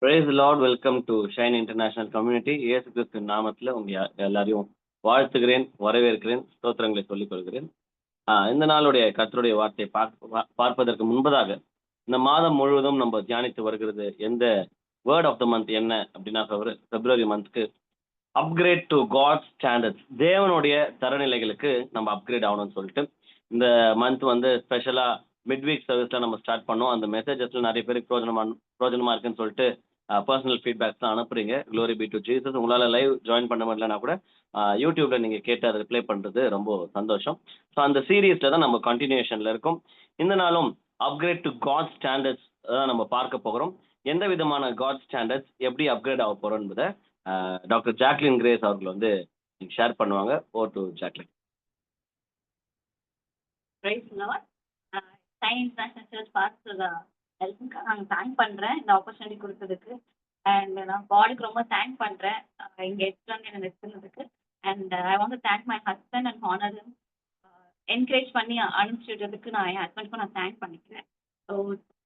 Price lord. Welcome to shine international community. Yesu Kristu நாமத்தில் எல்லாரையும் வாழ்த்துகிறேன், வரவேற்கிறேன், ஸ்தோத்திரங்களை சொல்லிக் கொள்கிறேன். இந்த நாளுடைய கர்த்தருடைய வார்த்தையை பார்ப்பதற்கு முன்பதாக இந்த மாதம் முழுவதும் நம்ம தியானித்து வருகிறது எந்த வேர்ட் ஆஃப் த மந்த் என்ன அப்படின்னா பிப்ரவரி மந்த்க்கு அப்கிரேட் டு காட் ஸ்டாண்டர்ட்ஸ், தேவனுடைய தரநிலைகளுக்கு நம்ம அப்கிரேட் ஆகணும்னு சொல்லிட்டு இந்த மந்த் வந்து ஸ்பெஷலா மிட் வீக் சர்வீஸ்ல நம்ம ஸ்டார்ட் பண்ணோம். அந்த மெசேஜஸ்ல நிறைய பேருக்கு பிரோஜனமா இருக்குன்னு சொல்லிட்டு பர்சனல் ஃபீட்பேக்ஸ் தான் அனுப்புறீங்க. Glory be to Jesus. உங்களால் லைவ் ஜாயின் பண்ண முடியலன்னா கூட யூடியூப்ல நீங்கள் கேட்டு அதை ரிப்ளை பண்ணுறது ரொம்ப சந்தோஷம். ஸோ அந்த சீரீஸில் தான் நம்ம கண்டினியூஷனில் இருக்கும். இந்த நாளும் அப்கிரேட் டு காட் ஸ்டாண்டர்ட்ஸ் தான் நம்ம பார்க்க போகிறோம். எந்த விதமான காட் ஸ்டாண்டர்ட்ஸ் எப்படி அப்கிரேட் ஆக போகிறோம் என்பதை டாக்டர் ஜாக்லின் கிரேஸ் அவர்கள் வந்து ஷேர் பண்ணுவாங்க. ஓ டு ஜாக்லின். நான் தேங்க் பண்றேன் இந்த ஆப்பர்ச்சுனிட்டி கொடுத்ததுக்கு. அண்ட் நான் காடுக்கு ரொம்ப தேங்க் பண்றேன் இங்க எடுத்துட்டு வந்து என்ன நிறுத்தினதுக்கு. And I want thank my husband and honour encourage பண்ணி அனுப்பிச்சுடுறதுக்கு நான் என் ஹஸ்பண்டுக்கும் நான் தேங்க் பண்ணிக்கிறேன். So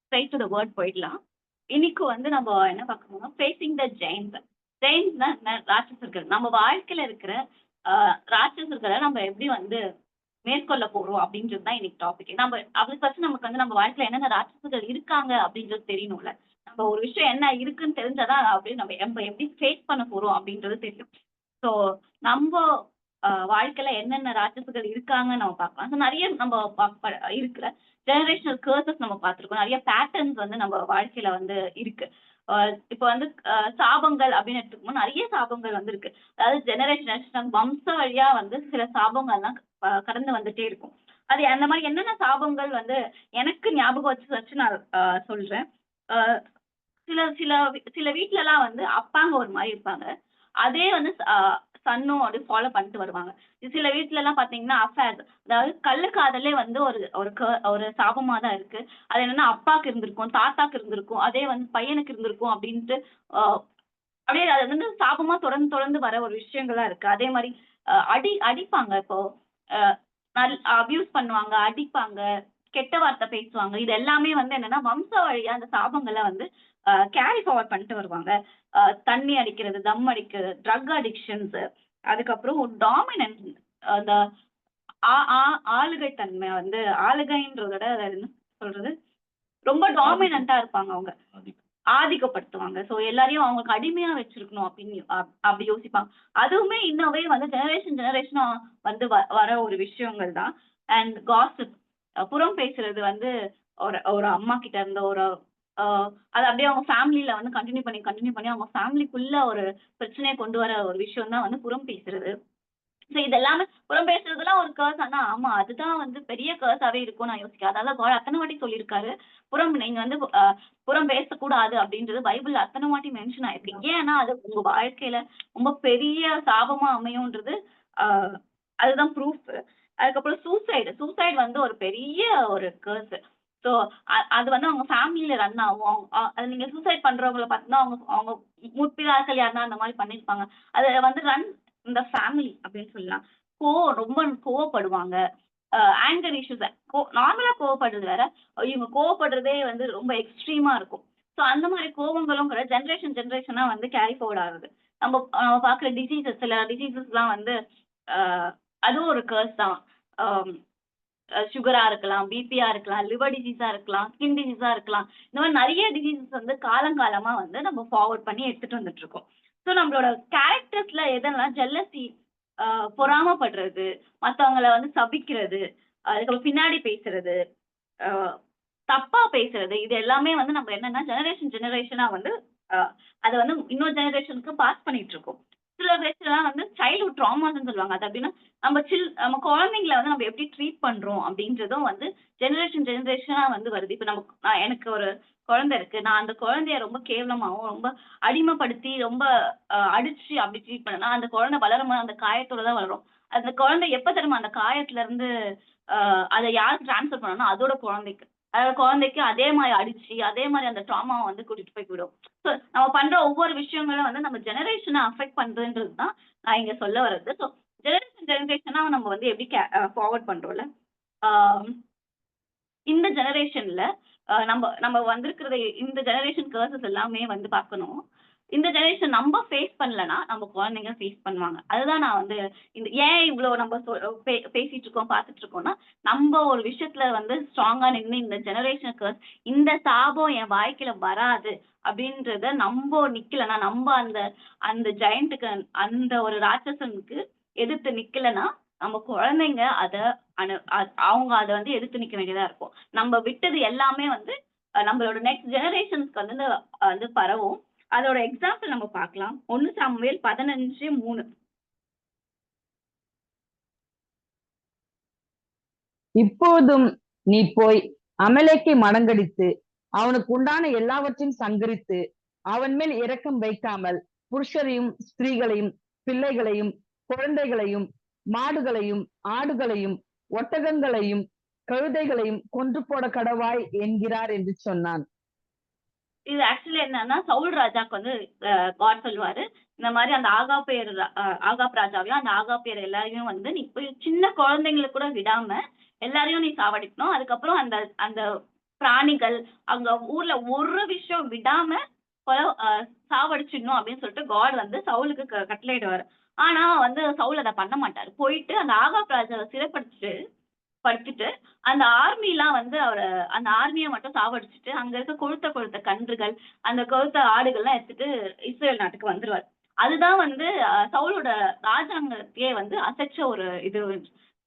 straight to the word போயிடலாம். இன்னைக்கு வந்து நம்ம என்ன பார்க்கணும்னா ஃபேஸிங் த ஜெயின்ஸ். ஜெயின்ஸ்னா ராட்சசர்கள். நம்ம வாழ்க்கையில இருக்கிற ராட்சசர்களை நம்ம எப்படி வந்து மேற்கொள்ள போறோம் அப்படின்றது தான் இன்னைக்கு டாபிக். நம்ம அதுக்கு ஃபர்ஸ்ட் நமக்கு வந்து நம்ம வாழ்க்கையில என்னென்ன ராட்சசர்கள் இருக்காங்க அப்படின்றது தெரியணும்ல. நம்ம ஒரு விஷயம் என்ன இருக்குன்னு தெரிஞ்சாதான் அப்படி நம்ம எப்படி ஃபேஸ் பண்ண போறோம் அப்படின்றது தெரியும். ஸோ நம்ம வாழ்க்கையில என்னென்ன ராட்சசர்கள் இருக்காங்கன்னு நம்ம பார்க்கலாம். ஸோ நிறைய நம்ம இருக்கிற ஜெனரேஷனல் கர்சஸ் நம்ம பார்த்துருக்கோம். நிறைய பேட்டர்ன்ஸ் வந்து நம்ம வாழ்க்கையில வந்து இருக்கு. இப்ப வந்து சாபங்கள் அப்படின்னு எடுத்துக்கும்போது நிறைய சாபங்கள் வந்து இருக்கு. அதாவது ஜெனரேஷன் வம்ச வழியா வந்து சில சாபங்கள்லாம் கடந்து வந்துட்டே இருக்கும். அது அந்த மாதிரி என்னென்ன சாபங்கள் வந்து எனக்கு ஞாபகம் வச்சு நான் சொல்றேன். சில சில சில வீட்டுல எல்லாம் வந்து அப்பாங்க ஒரு மாதிரி இருப்பாங்க. அதே வந்து சன்னும் அப்படி ஃபாலோ பண்ணிட்டு வருவாங்க. சில வீட்டுல எல்லாம் பாத்தீங்கன்னா அஃபேர், அதாவது கள்ளு காதலே வந்து ஒரு சாபமா தான் இருக்கு. அது என்னன்னா அப்பாக்கு இருந்திருக்கும், தாத்தாக்கு இருந்திருக்கும், அதே வந்து பையனுக்கு இருந்திருக்கும் அப்படின்ட்டு அப்படியே அது வந்து சாபமா தொடர்ந்து தொடர்ந்து வர ஒரு விஷயங்களா இருக்கு. அதே மாதிரி அடிப்பாங்க. இப்போ அபியூஸ் பண்ணுவாங்க, அடிப்பாங்க, கெட்ட வார்த்தை பேசுவாங்க. இது எல்லாமே வந்து என்னன்னா வம்ச வழியா அந்த சாபங்களை வந்து கேரி ஃபார்வர்ட் பண்ணிட்டு வருவாங்க. தண்ணி அடிக்கிறது, தம் அடிக்கிறது, ட்ரக் அடிக்ஷன்ஸ், அதுக்கப்புறம் ஒரு டாமினன்ஸ், அந்த ஆளுகை தன்மை வந்து ஆளுகைன்றதோட என்ன சொல்றது, ரொம்ப டாமினண்டா இருப்பாங்க. அவங்க ஆதிக்கப்படுத்துவாங்க. சோ எல்லாரையும் அவங்களுக்கு அடிமையா வச்சிருக்கணும் அப்படின்னு அப்படி யோசிப்பாங்க. அதுவுமே இன்னவே வந்து ஜெனரேஷனா வந்து வர ஒரு விஷயங்கள் தான். அண்ட் காசிப், புறம் பேசுறது வந்து ஒரு அம்மா கிட்ட இருந்த ஒரு அது அப்படியே அவங்க ஃபேமிலியில வந்து கண்டினியூ பண்ணி அவங்க ஃபேமிலிக்குள்ள ஒரு பிரச்சனையை கொண்டு வர ஒரு விஷயம் தான் வந்து புறம் பேசுறது. சோ இதெல்லாமே புறம் பேசுறதுலாம் ஒரு கர்ஸ். ஆனா ஆமா, அதுதான் வந்து பெரிய கர்ஸாவே இருக்கும் நான் யோசிக்கிறேன். அதாவது காட் அத்தனை வாட்டி சொல்லியிருக்காரு, நீங்க வந்து புறம் பேசக்கூடாது அப்படின்றது பைபிள் அத்தனை வாட்டி மென்ஷன் ஆயிருக்கு. ஏன்னா அது உங்க வாழ்க்கையில ரொம்ப பெரிய சாபமா அமையும்ன்றது அதுதான் ப்ரூஃப். அதுக்கப்புறம் சூசைடு வந்து ஒரு பெரிய ஒரு கர்ஸ். ஸோ அது வந்து அவங்க ஃபேமிலியில ரன் ஆகும். அது நீங்க சூசைட் பண்றவங்களை பார்த்தீங்கன்னா அவங்க அவங்க முற்பிதாக்கள் யாருன்னா அந்த மாதிரி பண்ணிருப்பாங்க. அது வந்து ரன் இந்த ஃபேமிலி அப்படின்னு சொல்லலாம். ரொம்ப கோவப்படுவாங்க. ஆங்கர் இஷ்யூஸ், நார்மலா கோவப்படுறது வேற, இவங்க கோவப்படுறதே வந்து ரொம்ப எக்ஸ்ட்ரீமா இருக்கும். ஸோ அந்த மாதிரி கோவங்களும் கூட ஜென்ரேஷனா வந்து கேரி ஃபார்வர்ட் ஆகுது. நம்ம பார்க்குற டிசீசஸ், சில டிசீசஸ்லாம் வந்து அதுவும் ஒரு கர்ஸ் தான். சுகரா இருக்கலாம், பிபியா இருக்கலாம், லிவர் டிசீஸா இருக்கலாம், ஸ்கின் டிசீஸா இருக்கலாம். இந்த மாதிரி நிறைய டிசீசஸ் வந்து காலங்காலமா வந்து நம்ம ஃபார்வர்ட் பண்ணி எடுத்துட்டு வந்துட்டு இருக்கோம். ஸோ நம்மளோட கேரக்டர்ஸ்ல எதெல்லாம் ஜெல்லசி, பொறாமப்படுறது, மத்தவங்கள வந்து சபிக்கிறது, அதுக்கப்புறம் பின்னாடி பேசுறது, தப்பா பேசுறது, இது எல்லாமே வந்து நம்ம என்னன்னா ஜெனரேஷனா வந்து அதை வந்து இன்னொரு ஜெனரேஷனுக்கு பாஸ் பண்ணிட்டு இருக்கோம். சில பேர்லாம் வந்து சைல்ட்ஹுட் ட்ராமாஸ்ன்னு சொல்லுவாங்க. அது அப்படின்னா நம்ம குழந்தைங்களை வந்து நம்ம எப்படி ட்ரீட் பண்றோம் அப்படின்றதும் வந்து ஜெனரேஷனா வந்து வருது. இப்ப எனக்கு ஒரு குழந்தை இருக்கு. நான் அந்த குழந்தைய ரொம்ப கேவலமாவும் ரொம்ப அடிமைப்படுத்தி ரொம்ப அடிச்சு அப்படி ட்ரீட் பண்ணனா அந்த குழந்தை வளரும்போது அந்த காயத்தோட தான் வளரும். அந்த குழந்தை எப்ப தெரியுமா அந்த காயத்துல இருந்து அதை யாருக்கு டிரான்ஸ்ஃபர் பண்ணணும், அதோட குழந்தைக்கு. அதாவது குழந்தைக்கு அதே மாதிரி அடிச்சு அதே மாதிரி அந்த ட்ராமாவை வந்து கூட்டிட்டு போய் விடும். ஸோ நம்ம பண்ற ஒவ்வொரு விஷயங்களும் வந்து நம்ம ஜெனரேஷனை அஃபெக்ட் பண்றதுன்றது தான் நான் இங்க சொல்ல வர்றது. ஸோ ஜெனரேஷனா நம்ம வந்து எப்படி ஃபார்வர்ட் பண்றோம்ல, இந்த ஜெனரேஷன்ல நம்ம நம்ம வந்திருக்கிறத இந்த ஜெனரேஷன் கர்சஸ் எல்லாமே வந்து பார்க்கணும். இந்த ஜெனரேஷன் நம்ம ஃபேஸ் பண்ணலன்னா, நம்ம குழந்தைங்க ஃபேஸ் பண்ணுவாங்க. அதுதான் நான் வந்து ஏன் இவ்ளோ நம்ம பேசிட்டு இருக்கோம், பார்த்துட்டு இருக்கோம்னா, நம்ம ஒரு விஷயத்துல வந்து ஸ்ட்ராங்கா நின்னு இந்த ஜெனரேஷன் கர்ஸ் இந்த சாபம் என் வாழ்க்கையில வராது அப்படின்றத நம்ப நிக்கலன்னா, நம்ப அந்த அந்த ஜெயண்ட்டுக்கு அந்த ஒரு ராட்சசனுக்கு எதிர்த்து நிக்கலன்னா, நம்ம குழந்தைங்க அத அவங்க அத வந்து எதிர்த்து நிக்க வேண்டியதா இருக்கும். நம்ம விட்டது எல்லாமே வந்து நம்மளோட நெக்ஸ்ட் ஜெனரேஷன்ஸ்க்கு வந்து வந்து பரவும். அதோட எக்ஸாம்பிள் நம்ம பார்க்கலாம். 1 சாமுவேல் 15:3. இப்போதும் நீ போய் அமலேக்கை மடங்கடித்து அவனுக்கு உண்டான எல்லாவற்றையும் சங்கரித்து அவன் மேல் இரக்கம் வைக்காமல் புருஷரையும் ஸ்திரீகளையும் பிள்ளைகளையும் குழந்தைகளையும் மாடுகளையும் ஆடுகளையும் ஒட்டகங்களையும் கழுதைகளையும் கொன்று போட கடவாய் என்கிறார் என்று சொன்னான். இது ஆக்சுவலி என்னன்னா, சவுல் ராஜாக்கு வந்து காட் சொல்லுவாரு, இந்த மாதிரி அந்த ஆகாப் ராஜாவையும் அந்த ஆகாப்பியர் எல்லாரையும் வந்து நீ போய் சின்ன குழந்தைங்களை கூட விடாம எல்லாரையும் நீ சாவடிக்கணும். அதுக்கப்புறம் அந்த அந்த பிராணிகள் அங்க ஊர்ல ஒரு விஷயம் விடாம சாவடிச்சிடணும் அப்படின்னு சொல்லிட்டு காட் வந்து சவுலுக்கு கட்டளையிடுவாரு. ஆனா வந்து சவுல் அதை பண்ண மாட்டாரு. போயிட்டு அந்த ஆகாப் ராஜாவை படுத்திட்டு அந்த ஆர்மிலாம் வந்து அந்த ஆர்மியை மட்டும் சாவடிச்சுட்டு அங்க இருக்க கொழுத்த கன்றுகள் அந்த கொழுத்த ஆடுகள்லாம் எடுத்துட்டு இஸ்ரேல் நாட்டுக்கு வந்துருவாரு. அதுதான் வந்து சவுலோட ராஜாங்கத்தையே வந்து அசைச்ச ஒரு இது.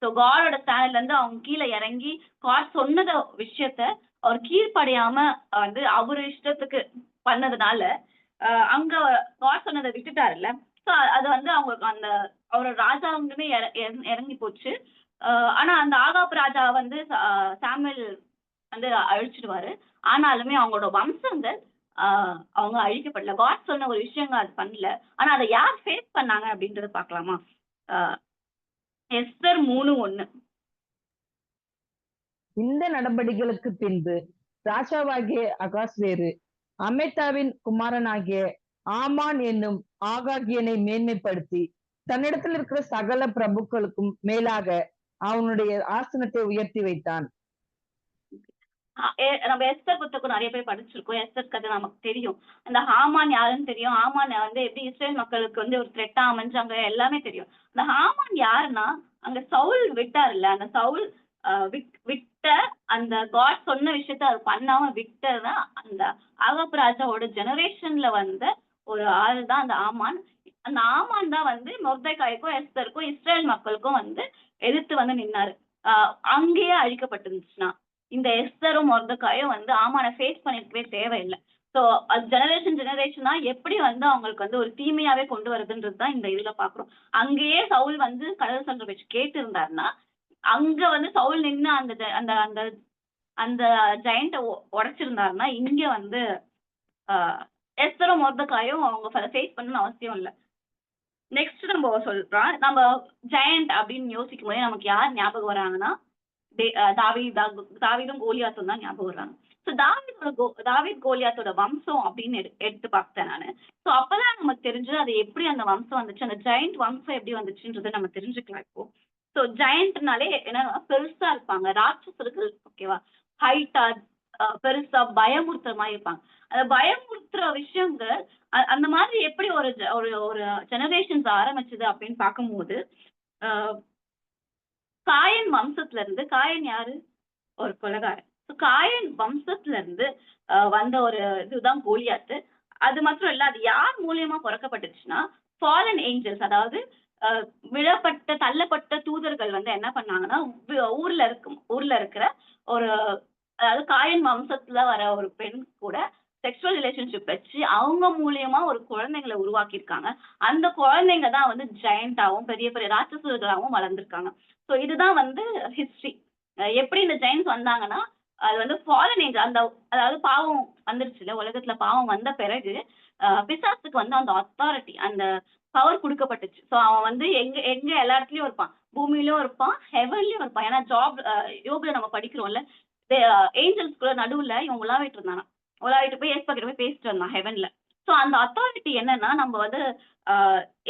ஸோ காடோட ஸ்டாண்ட்ல இருந்து அவங்க கீழே இறங்கி காட் சொன்னத விஷயத்த அவர் கீழ்ப்படையாம வந்து அவரு இஷ்டத்துக்கு பண்ணதுனால அங்க காட் சொன்னதை விட்டுட்டாருல்ல. ஸோ அது வந்து அவங்க அந்த அவரோட ராஜாங்கமே இறங்கி போச்சு. ஆனா அந்த ஆகாப் ராஜா வந்து சாமுவேல் வந்து அழிச்சிடுவாரு. ஆனாலுமே அவங்களோட வம்சங்கள் அவங்க அழிக்கப்படல. காட் சொன்ன ஒரு விஷயங்கள் அது பண்ணல. ஆனா அதை யார் ஃபேஸ் பண்ணாங்க அப்படின்றத பார்க்கலாமா? எஸ்தர் 3:1. இந்த நடவடிக்கைகளுக்கு பின்பு ராஜாவாகிய அகாஸ்வேரு அமெத்தாவின் குமாரனாகிய ஆமான் என்னும் ஆகாகியனை மேன்மைப்படுத்தி தன்னிடத்தில் இருக்கிற சகல பிரபுக்களுக்கும் மேலாக அவனுடைய ஆசனத்தை உயர்த்தி வைத்தான். நம்ம எஸ்தர் புத்தகம் நிறைய பேர் படிச்சிருக்கோம். எஸ்தர் கதை நமக்கு தெரியும். அந்த ஹாமான் யாருன்னு தெரியும். ஹாமான் வந்து எப்படி இஸ்ரேல் மக்களுக்கு வந்து ஒரு த்ரெட்டா அமைஞ்சாங்க எல்லாமே தெரியும். அந்த ஹாமான் யாருன்னா அங்க சவுல் விட்டாருல்ல, அந்த சவுல் விட்ட அந்த காட் சொன்ன விஷயத்த அது பண்ணாம விட்டதான் அந்த ஆகாப் ராஜாவோட ஜெனரேஷன்ல வந்த ஒரு ஆள் தான் அந்த ஆமான். அந்த ஆமான் தான் வந்து மொர்தெகாய்க்கும் எஸ்தருக்கும் இஸ்ரேல் மக்களுக்கும் வந்து எதிர்த்து வந்து நின்னாரு. அங்கேயே அழிக்கப்பட்டிருந்துச்சுன்னா இந்த எஸ்தரும் மொர்தெகாயும் வந்து ஆமான ஃபேஸ் பண்ணிருக்கவே தேவையில்லை. ஸோ அது ஜெனரேஷனா எப்படி வந்து அவங்களுக்கு வந்து ஒரு தீமையாவே கொண்டு வருதுன்றது தான் இந்த இதுல பாக்குறோம். அங்கேயே சவுல் வந்து கடவுள் சொல்ற வச்சு கேட்டு இருந்தாருன்னா அங்க வந்து சவுல் நின்று அந்த அந்த அந்த அந்த ஜெயண்ட உடைச்சிருந்தாருன்னா இங்க வந்து எஸ்தரும் மொர்தெகாயும் அவங்க ஃபேஸ் பண்ணணும்னு அவசியம் இல்லை. நெக்ஸ்ட் நம்ம சொல்றோம், நம்ம ஜெயண்ட் அப்படின்னு யோசிக்கும் போதே நமக்கு யார் ஞாபகம் வராங்கன்னா தாவீதும் கோலியாத்தும் தான் ஞாபகம் வர்றாங்க. ஸோ தாவீத் கோலியாத்தோட வம்சம் அப்படின்னு எடுத்து பார்த்தேன் நானு. ஸோ அப்பதான் நமக்கு தெரிஞ்சு அது எப்படி அந்த வம்சம் வந்துச்சு, அந்த ஜெயண்ட் வம்சம் எப்படி வந்துச்சுன்றதை நம்ம தெரிஞ்சுக்கலாம் இப்போ. ஸோ ஜெயண்ட்னாலே என்னன்னா பெருசா இருப்பாங்க, ராட்சசர்கள், ஓகேவா, ஹைட்டா பெருசா பயமுறுத்துற மாதிரி இருப்பாங்க. அந்த பயமுறுத்துற விஷயங்கள் அந்த மாதிரி எப்படி ஒரு ஒரு ஜெனரேஷன்ஸ் ஆரம்பிச்சது அப்படின்னு பார்க்கும்போது காயன் வம்சத்துல இருந்து, காயன் யாரு, ஒரு கொலைகாரன். காயன் வம்சத்துல இருந்து வந்த ஒரு இதுதான் கோலியாத்து. அது மட்டும் இல்ல, அது யார் மூலியமா பிறக்கப்பட்டுச்சுன்னா ஃபாலன் ஏஞ்சல்ஸ், அதாவது தள்ளப்பட்ட தூதர்கள் வந்து என்ன பண்ணாங்கன்னா ஊர்ல இருக்கிற ஒரு, அதாவது காயன் வம்சத்துல வர ஒரு பெண் கூட செக்ஷுவல் ரிலேஷன்ஷிப் வச்சு அவங்க மூலியமா ஒரு குழந்தைங்களை உருவாக்கியிருக்காங்க. அந்த குழந்தைங்க தான் வந்து ஜெயண்டாவும் பெரிய பெரிய ராட்சசர்களாகவும் வளர்ந்துருக்காங்க. ஸோ இதுதான் வந்து ஹிஸ்டரி. எப்படி இந்த ஜெயின்ஸ் வந்தாங்கன்னா அது வந்து ஃபாலன் ஏஞ்சல், அந்த அதாவது பாவம் வந்துருச்சுல உலகத்துல, பாவம் வந்த பிறகு பிசாசுக்கு வந்து அந்த அத்தாரிட்டி, அந்த பவர் கொடுக்கப்பட்டுச்சு. ஸோ அவன் வந்து எங்க எங்க எல்லா இடத்துலயும் இருப்பான், பூமியிலும் இருப்பான், ஹெவன்லயும் இருப்பான். ஏன்னா யோபுல நம்ம படிக்கிறோம்ல, ஏஞ்சல்ஸ் கூட நடுவுல இவன் உலாவிட்டு இருந்தானா, உலாவிட்டு போய் ஏசப்பா கிட்ட போய் பேசிட்டு வந்தான் ஹெவன்ல. ஸோ அந்த அத்தாரிட்டி என்னன்னா, நம்ம வந்து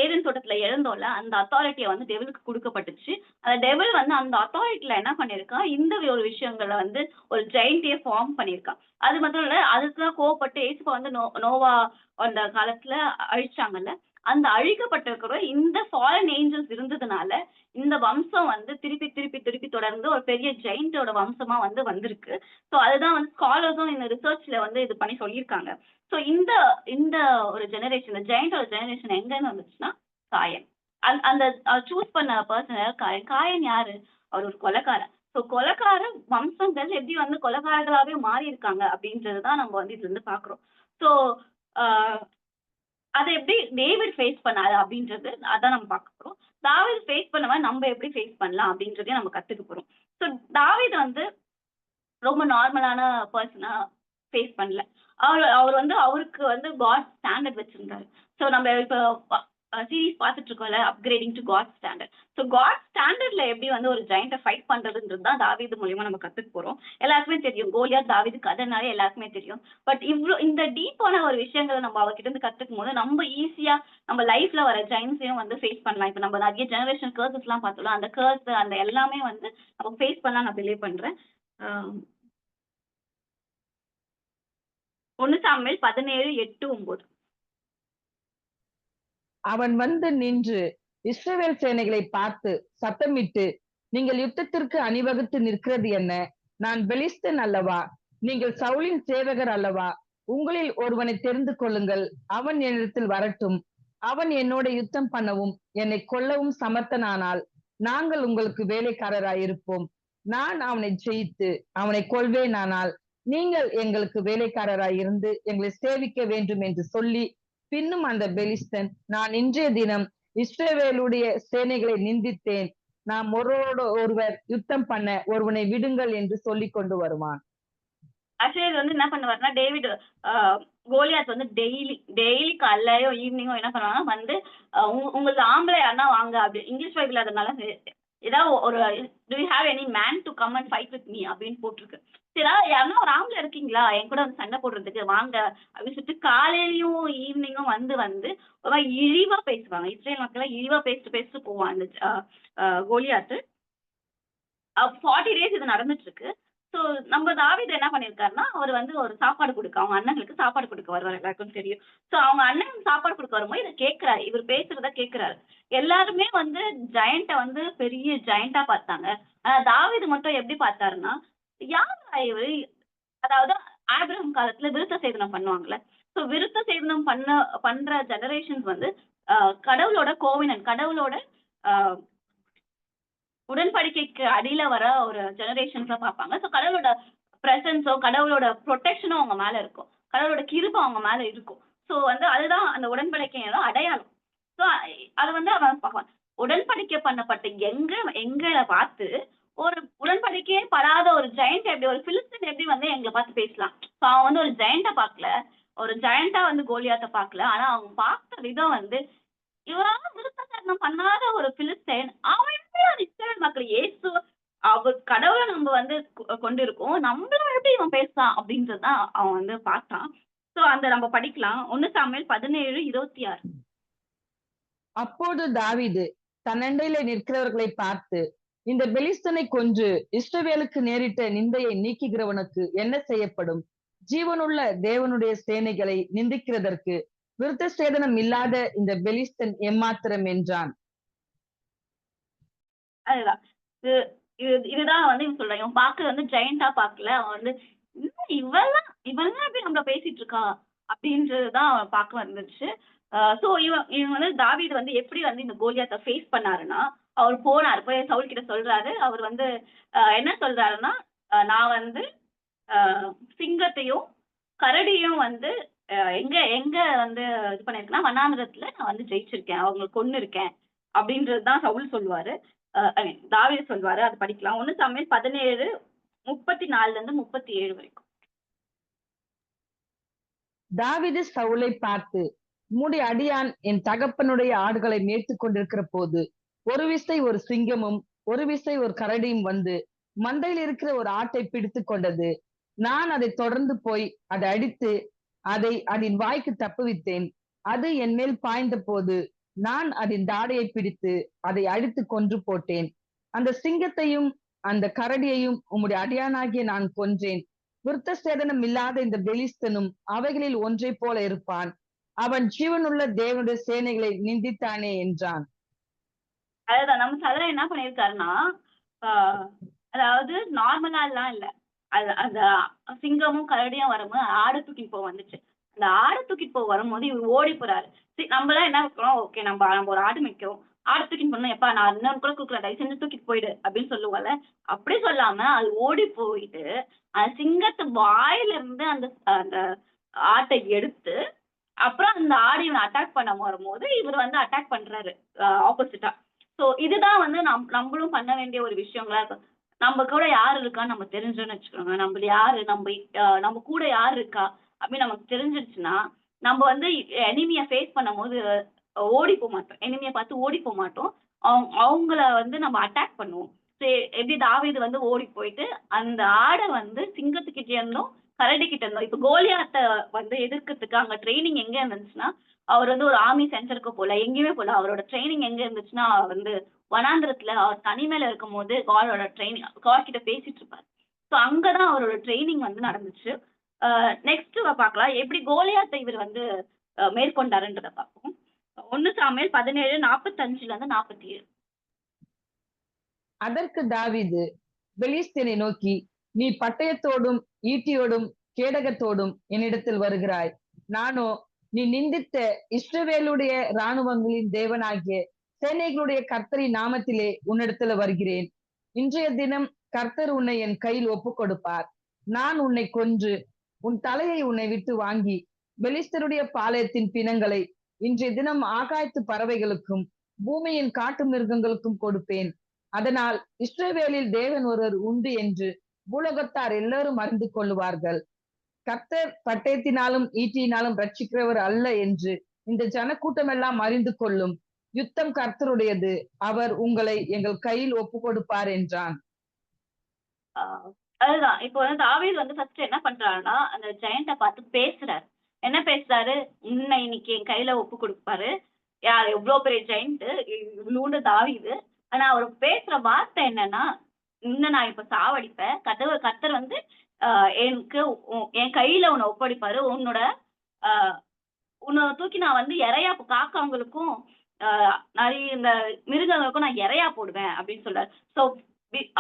ஏதேன் தோட்டத்துல இழந்தோம்ல, அந்த அத்தாரிட்டிய வந்து டெவிலுக்கு குடுக்கப்பட்டுச்சு. அந்த டெவில் வந்து அந்த அத்தாரிட்டில என்ன பண்ணியிருக்கான், இந்த ஒரு விஷயங்கள வந்து ஒரு ஜெயண்ட்டயே ஃபார்ம் பண்ணியிருக்கான். அது மட்டும் இல்ல, அதுக்குலாம் கோவப்பட்டு இயேசுவ வந்து நோவா அந்த காலத்துல அழிச்சாங்கல்ல. அந்த அழிக்கப்பட்டிருக்கிற இந்த ஃபாலன் ஏஞ்சல்ஸ் இருந்ததுனால, இந்த வம்சம் வந்து திருப்பி, திருப்பி, திருப்பி தொடர்ந்து ஒரு பெரிய ஜெயண்ட்டோட வம்சமா வந்து வந்திருக்கு. ஸோ அதுதான் வந்து ஸ்காலர்ஸும் இந்த ரிசர்ச்ல வந்து இது பண்ணி சொல்லியிருக்காங்க. ஸோ இந்த இந்த ஒரு ஜெனரேஷன், இந்த ஜெயண்ட்டோட ஜெனரேஷன் எங்கன்னு வந்துச்சுன்னா, காயன். அந்த சூஸ் பண்ண பெர்சன் யாரு? காயன். காயன் யாரு? அவர் ஒரு கொலைகாரன். ஸோ கொலைகார வம்சங்கள் எப்படி வந்து கொலைகாரர்களாவே மாறியிருக்காங்க அப்படின்றது தான் நம்ம வந்து இதுல இருந்து பார்க்கிறோம். ஸோ அ அத எப்படி டேவிட் ஃபேஸ் பண்ணாரு அப்படின்றது அதான் நம்ம பார்க்க போறோம். தாவீது ஃபேஸ் பண்ண மாரி நம்ம எப்படி ஃபேஸ் பண்ணலாம் அப்படின்றதையும் நம்ம கத்துக்க போறோம். ஸோ தாவீது வந்து ரொம்ப நார்மலான பெர்சனா ஃபேஸ் பண்ணல. அவரு அவரு வந்து அவருக்கு வந்து காட் ஸ்டாண்டர்ட் வச்சிருந்தாரு. ஸோ நம்ம இப்போ சீரிஸ் பார்த்துட்டு இருக்கோம்ல, upgrading to God standard. So God ஸ்டாண்டர்ட்ல எப்படி வந்து ஒரு ஜெயண்ட்ட ஃபைட் பண்றதுன்றது தான் தாவீது மூலியமா நம்ம கத்துக்க போறோம். எல்லாருக்குமே தெரியும். கோலியாத் தாவீது கதைனாலே எல்லாருக்குமே தெரியும். பட் இந்த டீப்பான ஒரு விஷயங்கள நம்ம அவர்கிட்ட இருந்து கத்துக்கும்போது, நம்ம ஈஸியா நம்ம லைஃப்ல வர ஜெயண்ட்ஸையும் வந்து ஃபேஸ் பண்ணலாம். இப்போ நம்ம நிறைய ஜெனரேஷன் கர்சஸ்லாம் பார்த்தோம்ல, அந்த கர்ஸ் அந்த எல்லாமே வந்து நம்ம ஃபேஸ் பண்ணலாம் நான் பிலீவ் பண்றேன். அ 1 சாமுவேல் 17:8-9. அவன் வந்து நின்று இஸ்ரவேல் சேனைகளை பார்த்து சத்தமிட்டு, நீங்கள் யுத்தத்திற்கு அணிவகுத்து நிற்கிறது என்ன? நான் பெலிஸ்தன் அல்லவா? நீங்கள் சவுலின் சேவகர் அல்லவா? உங்களில் ஒருவனை தெரிந்து கொள்ளுங்கள், அவன் என்னிடத்தில் வரட்டும். அவன் என்னோட யுத்தம் பண்ணவும் என்னை கொல்லவும் சமர்த்தனானால் நாங்கள் உங்களுக்கு வேலைக்காரராயிருப்போம். நான் அவனை ஜெயித்து அவனை கொல்வேனானால் நீங்கள் எங்களுக்கு வேலைக்காரராயிருந்து எங்களை சேவிக்க வேண்டும் என்று சொல்லி, பின்னும் அந்த பெலிஸ்தன், நான் இன்றைய தினம் இஸ்ரவேலுடைய சேனைகளை நிந்தித்தேன். நாம் ஒருவரோடு ஒருவர் யுத்தம் பண்ண ஒருவனை விடுங்கள் என்று சொல்லிக் கொண்டு வருவான். ஆக்சுவலி இது வந்து என்ன பண்ணுவாருன்னா, டேவிட் கோலியாத் வந்து டெய்லி காலைலயோ ஈவினிங்கோ என்ன பண்ணுவாங்கன்னா வந்து உங்களுக்கு ஆம்பளை யாருன்னா வாங்க அப்படி இங்கிலீஷ் பைபிள் அதனால ஏதாவது ஒரு to you have any man to come and fight with me அப்படின்னு போட்டிருக்கு. சரி யாருன்னா ஒரு ஆம்பளை இருக்கீங்களா என் கூட வந்து சண்டை போடுறதுக்கு வாங்க அப்படின்னு சொல்லிட்டு காலையிலயும் ஈவினிங்கும் வந்து வந்து ஒரு மாதிரி இழிவா பேசுவாங்க. இஸ்ரேல் மக்களை இழிவா பேசிட்டு போவான் அந்த கோலியாத்து. 40 டேஸ் இது நடந்துட்டு இருக்கு. ஸோ நம்ம தாவீது என்ன பண்ணியிருக்காருன்னா, அவர் வந்து ஒரு சாப்பாடு கொடுக்க அவங்க அண்ணங்களுக்கு சாப்பாடு கொடுக்க வருவார், எல்லாருக்கும் தெரியும். ஸோ அவங்க அண்ணன் சாப்பாடு கொடுக்க வரும்போது இதை கேட்கிறாரு, இவர் பேசுறத கேட்கிறாரு. எல்லாருமே வந்து ஜெயண்ட்டை வந்து பெரிய ஜெயண்டா பார்த்தாங்க. ஆனா தாவீது மட்டும் எப்படி பார்த்தாருன்னா, யாரா இவரு? அதாவது ஆபிரகாம் காலத்துல விருத்த சேதனம் பண்ணுவாங்கல்ல. ஸோ விருத்த சேதனம் பண்ற ஜெனரேஷன்ஸ் வந்து கடவுளோட கோவினன், கடவுளோட ஆஹ் உடன்படிக்கைக்கு அடியில வர ஒரு ஜெனரேஷன்ஸா பார்ப்பாங்க. ஸோ கடவுளோட பிரசன்ஸோ கடவுளோட ப்ரொடெக்ஷனோ அவங்க மேல இருக்கும். கடவுளோட கிருபை அவங்க மேல இருக்கும். ஸோ வந்து அதுதான் அந்த உடன்படிக்கையோட அடையாளம். ஸோ அது வந்து அவன் பார்ப்பான். உடன்படிக்கை பண்ணப்பட்ட எங்களை பார்த்து ஒரு உடன்படிக்கையே படாத ஒரு ஜெயண்ட் எப்படி, ஒரு பிலிஸ்தீன் எப்படி வந்து எங்களை பார்த்து பேசலாம்? ஸோ அவன் வந்து ஒரு ஜெயண்டா பார்க்கல, ஒரு ஜெயண்டா வந்து கோலியாத்த பார்க்கல. ஆனா அவங்க பார்த்த விதம் வந்து, இவரால விருத்தசேதனம் பண்ணாத ஒரு பிலிஸ்தீன் அவன் எப்படி அந்த இஸ்ரவேல் மக்கள் இயேசு அவர் கடவுளை நம்ம வந்து கொண்டிருக்கோம், நம்மளும் எப்படி இவன் பேசுறான் அப்படின்றதுதான் அவன் வந்து பார்த்தான். சோ அந்த நம்ம படிக்கலாம். 1 சாமுவேல் 17:26. அப்போது தாவீது தன்னண்டையிலே நிற்கிறவர்களை பார்த்து, இந்த பெலிஸ்தனை கொன்று இஸ்ரவேலுக்கு நேரிட்ட நிந்தையை நீக்குகிறவனுக்கு என்ன செய்யப்படும்? ஜீவனுள்ள தேவனுடைய சேனைகளை நிந்திக்கிறதற்கு விருத்த சேதனம் இல்லாத இந்த பெலிஸ்தன் எம்மாத்திரம் என்றான். அதுதான் இதுதான் வந்து இவன் சொல்றான். இவன் பார்க்க வந்து ஜெயண்டா பார்க்கல, அவன் வந்து இவெல்லாம் எப்படி நம்மள பேசிட்டு இருக்கா அப்படின்றதுதான் அவன் பார்க்க வந்துச்சு. சோ இவன் வந்து தாவீது வந்து எப்படி வந்து இந்த கோலியாத்தை ஃபேஸ் பண்ணாருன்னா, அவர் போனாரு, போய் சவுல் கிட்ட சொல்றாரு. அவர் வந்து என்ன சொல்றாருன்னா, நான் வந்து சிங்கத்தையும் கரடியும் வந்து எங்க எங்க வந்து இது பண்ணிருக்கேன்னா வனாந்திரத்துல நான் வந்து ஜெயிச்சிருக்கேன், அவங்களை கொன்னு இருக்கேன் அப்படின்றதுதான் சவுல் சொல்லுவாரு. தாவீது சொல்லுவாரு. அது படிக்கலாம். 1 சாமுவேல் 17:34-37 வரைக்கும். தாவீது சவுலை பார்த்து, உம்முடைய அடியான் என் தகப்பனுடைய ஆடுகளை மேய்த்துக் கொண்டிருக்கிற போது ஒரு விசை ஒரு சிங்கமும் ஒரு விசை ஒரு கரடியும் வந்து மந்தையில் இருக்கிற ஒரு ஆட்டை பிடித்து கொண்டது. நான் அதை தொடர்ந்து போய் அதை அடித்து அதை அதன் வாய்க்கு தப்புவித்தேன். அது என் மேல் பாய்ந்த போது நான் அதன் தாடையை பிடித்து அதை அடித்து கொன்று போட்டேன். அந்த சிங்கத்தையும் அந்த கரடியையும் உம்முடைய அடியானாகிய நான் கொன்றேன். விருத்த சேதனம் இல்லாத இந்த பெலிஸ்தனும் அவைகளில் ஒன்றை போல இருப்பான். அவன் ஜீவனுள்ள தேவனுடைய சேனைகளை நிந்தித்தானே என்றான். அதுதான் நம்ம சதுரம் என்ன பண்ணிருக்காருன்னா, அதாவது நார்மலா எல்லாம் இல்ல. அது அந்த சிங்கமும் கரடியும் வரும்போது ஆடு தூக்கிட்டு போக வந்துச்சு. அந்த ஆடு தூக்கிட்டு போக வரும்போது இவர் ஓடி போறாரு. நம்மளாம் என்ன இருக்கிறோம், ஓகே நம்ம ஒரு ஆடு மேய்க்கிறோம், ஆடு தூக்கிட்டு போனோம், எப்பா நான் இன்னொரு கூட கொடுக்கல, தயவு செஞ்சு தூக்கிட்டு போயிடு அப்படின்னு சொல்லுவாங்க. அப்படி சொல்லாம அது ஓடி போயிட்டு அந்த சிங்கத்து வாயில இருந்து அந்த அந்த ஆட்டை எடுத்து, அப்புறம் அந்த ஆடு இவனை அட்டாக் பண்ண வரும்போது இவர் வந்து அட்டாக் பண்றாரு ஆப்போசிட்டா. சோ இதுதான் வந்து நம்மளும் பண்ண வேண்டிய ஒரு விஷயங்களா இருக்கும். நம்ம கூட யாரு இருக்கான்னு நம்ம தெரிஞ்சோன்னு வச்சுக்கோங்க, நம்ம யாரு, நம்ம கூட யாரு இருக்கா அப்படின்னு நமக்கு தெரிஞ்சிருச்சுன்னா, நம்ம வந்து எனிமிய ஃபேஸ் பண்ணும்போது ஓடி போக மாட்டோம். எனிமிய பார்த்து ஓடி போக மாட்டோம். அவங்கள வந்து நம்ம அட்டாக் பண்ணுவோம். எப்படி தாவீது வந்து ஓடி போயிட்டு அந்த ஆடை வந்து சிங்கத்துக்கிட்ட இருந்தும் கரடி கிட்ட இருந்தோம். இப்ப கோலியாத்த வந்து எதிர்க்கிறதுக்கு அங்க ட்ரைனிங் எங்க இருந்துச்சுன்னா, அவர் வந்து ஒரு ஆர்மி சென்டருக்கு போல, எங்கேயுமே போல. அவரோட ட்ரைனிங் எங்க இருந்துச்சுன்னா வந்து வனாந்திரத்துல அவர் தனிமையில இருக்கும்போது காடோட ட்ரைனிங், காட் கிட்ட பேசிட்டு இருப்பாரு. சோ அங்கதான் அவரோட ட்ரைனிங் வந்து நடந்துச்சு. நெக்ஸ்ட் பார்க்கலாம் எப்படி கோலியாத்தை இவர் வந்து மேற்கொண்டாருன்றத பார்ப்போம். 1 சாமுவேல் 17:45-47. அதற்கு தாவீது பெலிஸ்தனை நோக்கி, நீ பட்டயத்தோடும் ஈட்டியோடும் கேடகத்தோடும் என்னிடத்தில் வருகிறாய். நானோ நீ நிந்தித்த இஸ்ரவேலுடைய இராணுவங்களின் தேவனாகிய சேனைகளுடைய கர்த்தரின் நாமத்திலே உன்னிடத்துல வருகிறேன். இன்றைய தினம் கர்த்தர் உன்னை என் கையில் ஒப்புக் கொடுப்பார். நான் உன்னை கொன்று உன் தலையை உன்னை விட்டு வாங்கி பெலிஸ்தருடைய பாளையத்தின் பிணங்களை இன்றைய தினம் ஆகாயத்து பறவைகளுக்கும் பூமியின் காட்டு மிருகங்களுக்கும் கொடுப்பேன். அதனால் இஸ்ரவேலில் தேவன் ஒருவர் உண்டு என்று பூலோகத்தார் எல்லாரும் அறிந்து கொள்ளுவார்கள். கர்த்தர் பட்டயத்தினாலும் ஈட்டியினாலும் ரட்சிக்கிறவர் அல்ல என்று இந்த ஜனக்கூட்டம் எல்லாம் அறிந்து கொள்ளும். யுத்தம் கர்த்தருடையது, அவர் உங்களை எங்கள் கையில் ஒப்பு கொடுப்பார் என்றான். அதுதான் இப்போ வந்து தாவீது வந்து ஃபர்ஸ்ட் என்ன பண்றாருன்னா, அந்த ஜெயண்ட பார்த்து பேசுறாரு. என்ன பேசுறாரு, உன்னை இன்னைக்கு என் கையில ஒப்பு கொடுப்பாரு. யார், எவ்வளவு பெரிய ஜெயண்ட், இவ்வளோண்டு தாவீது. ஆனா அவர் பேசுற வார்த்தை என்னன்னா, இன்னும் நான் இப்ப சாவடிப்பேன், கர்த்தர் வந்து எனக்கு என் கையில உன்னை ஒப்படைப்பாரு, உன்னை தூக்கி நான் வந்து இறையா காக்காங்களுக்கும் நிறைய இந்த மிருகங்களுக்கும் நான் இறையா போடுவேன் அப்படின்னு சொல்றாரு. சோ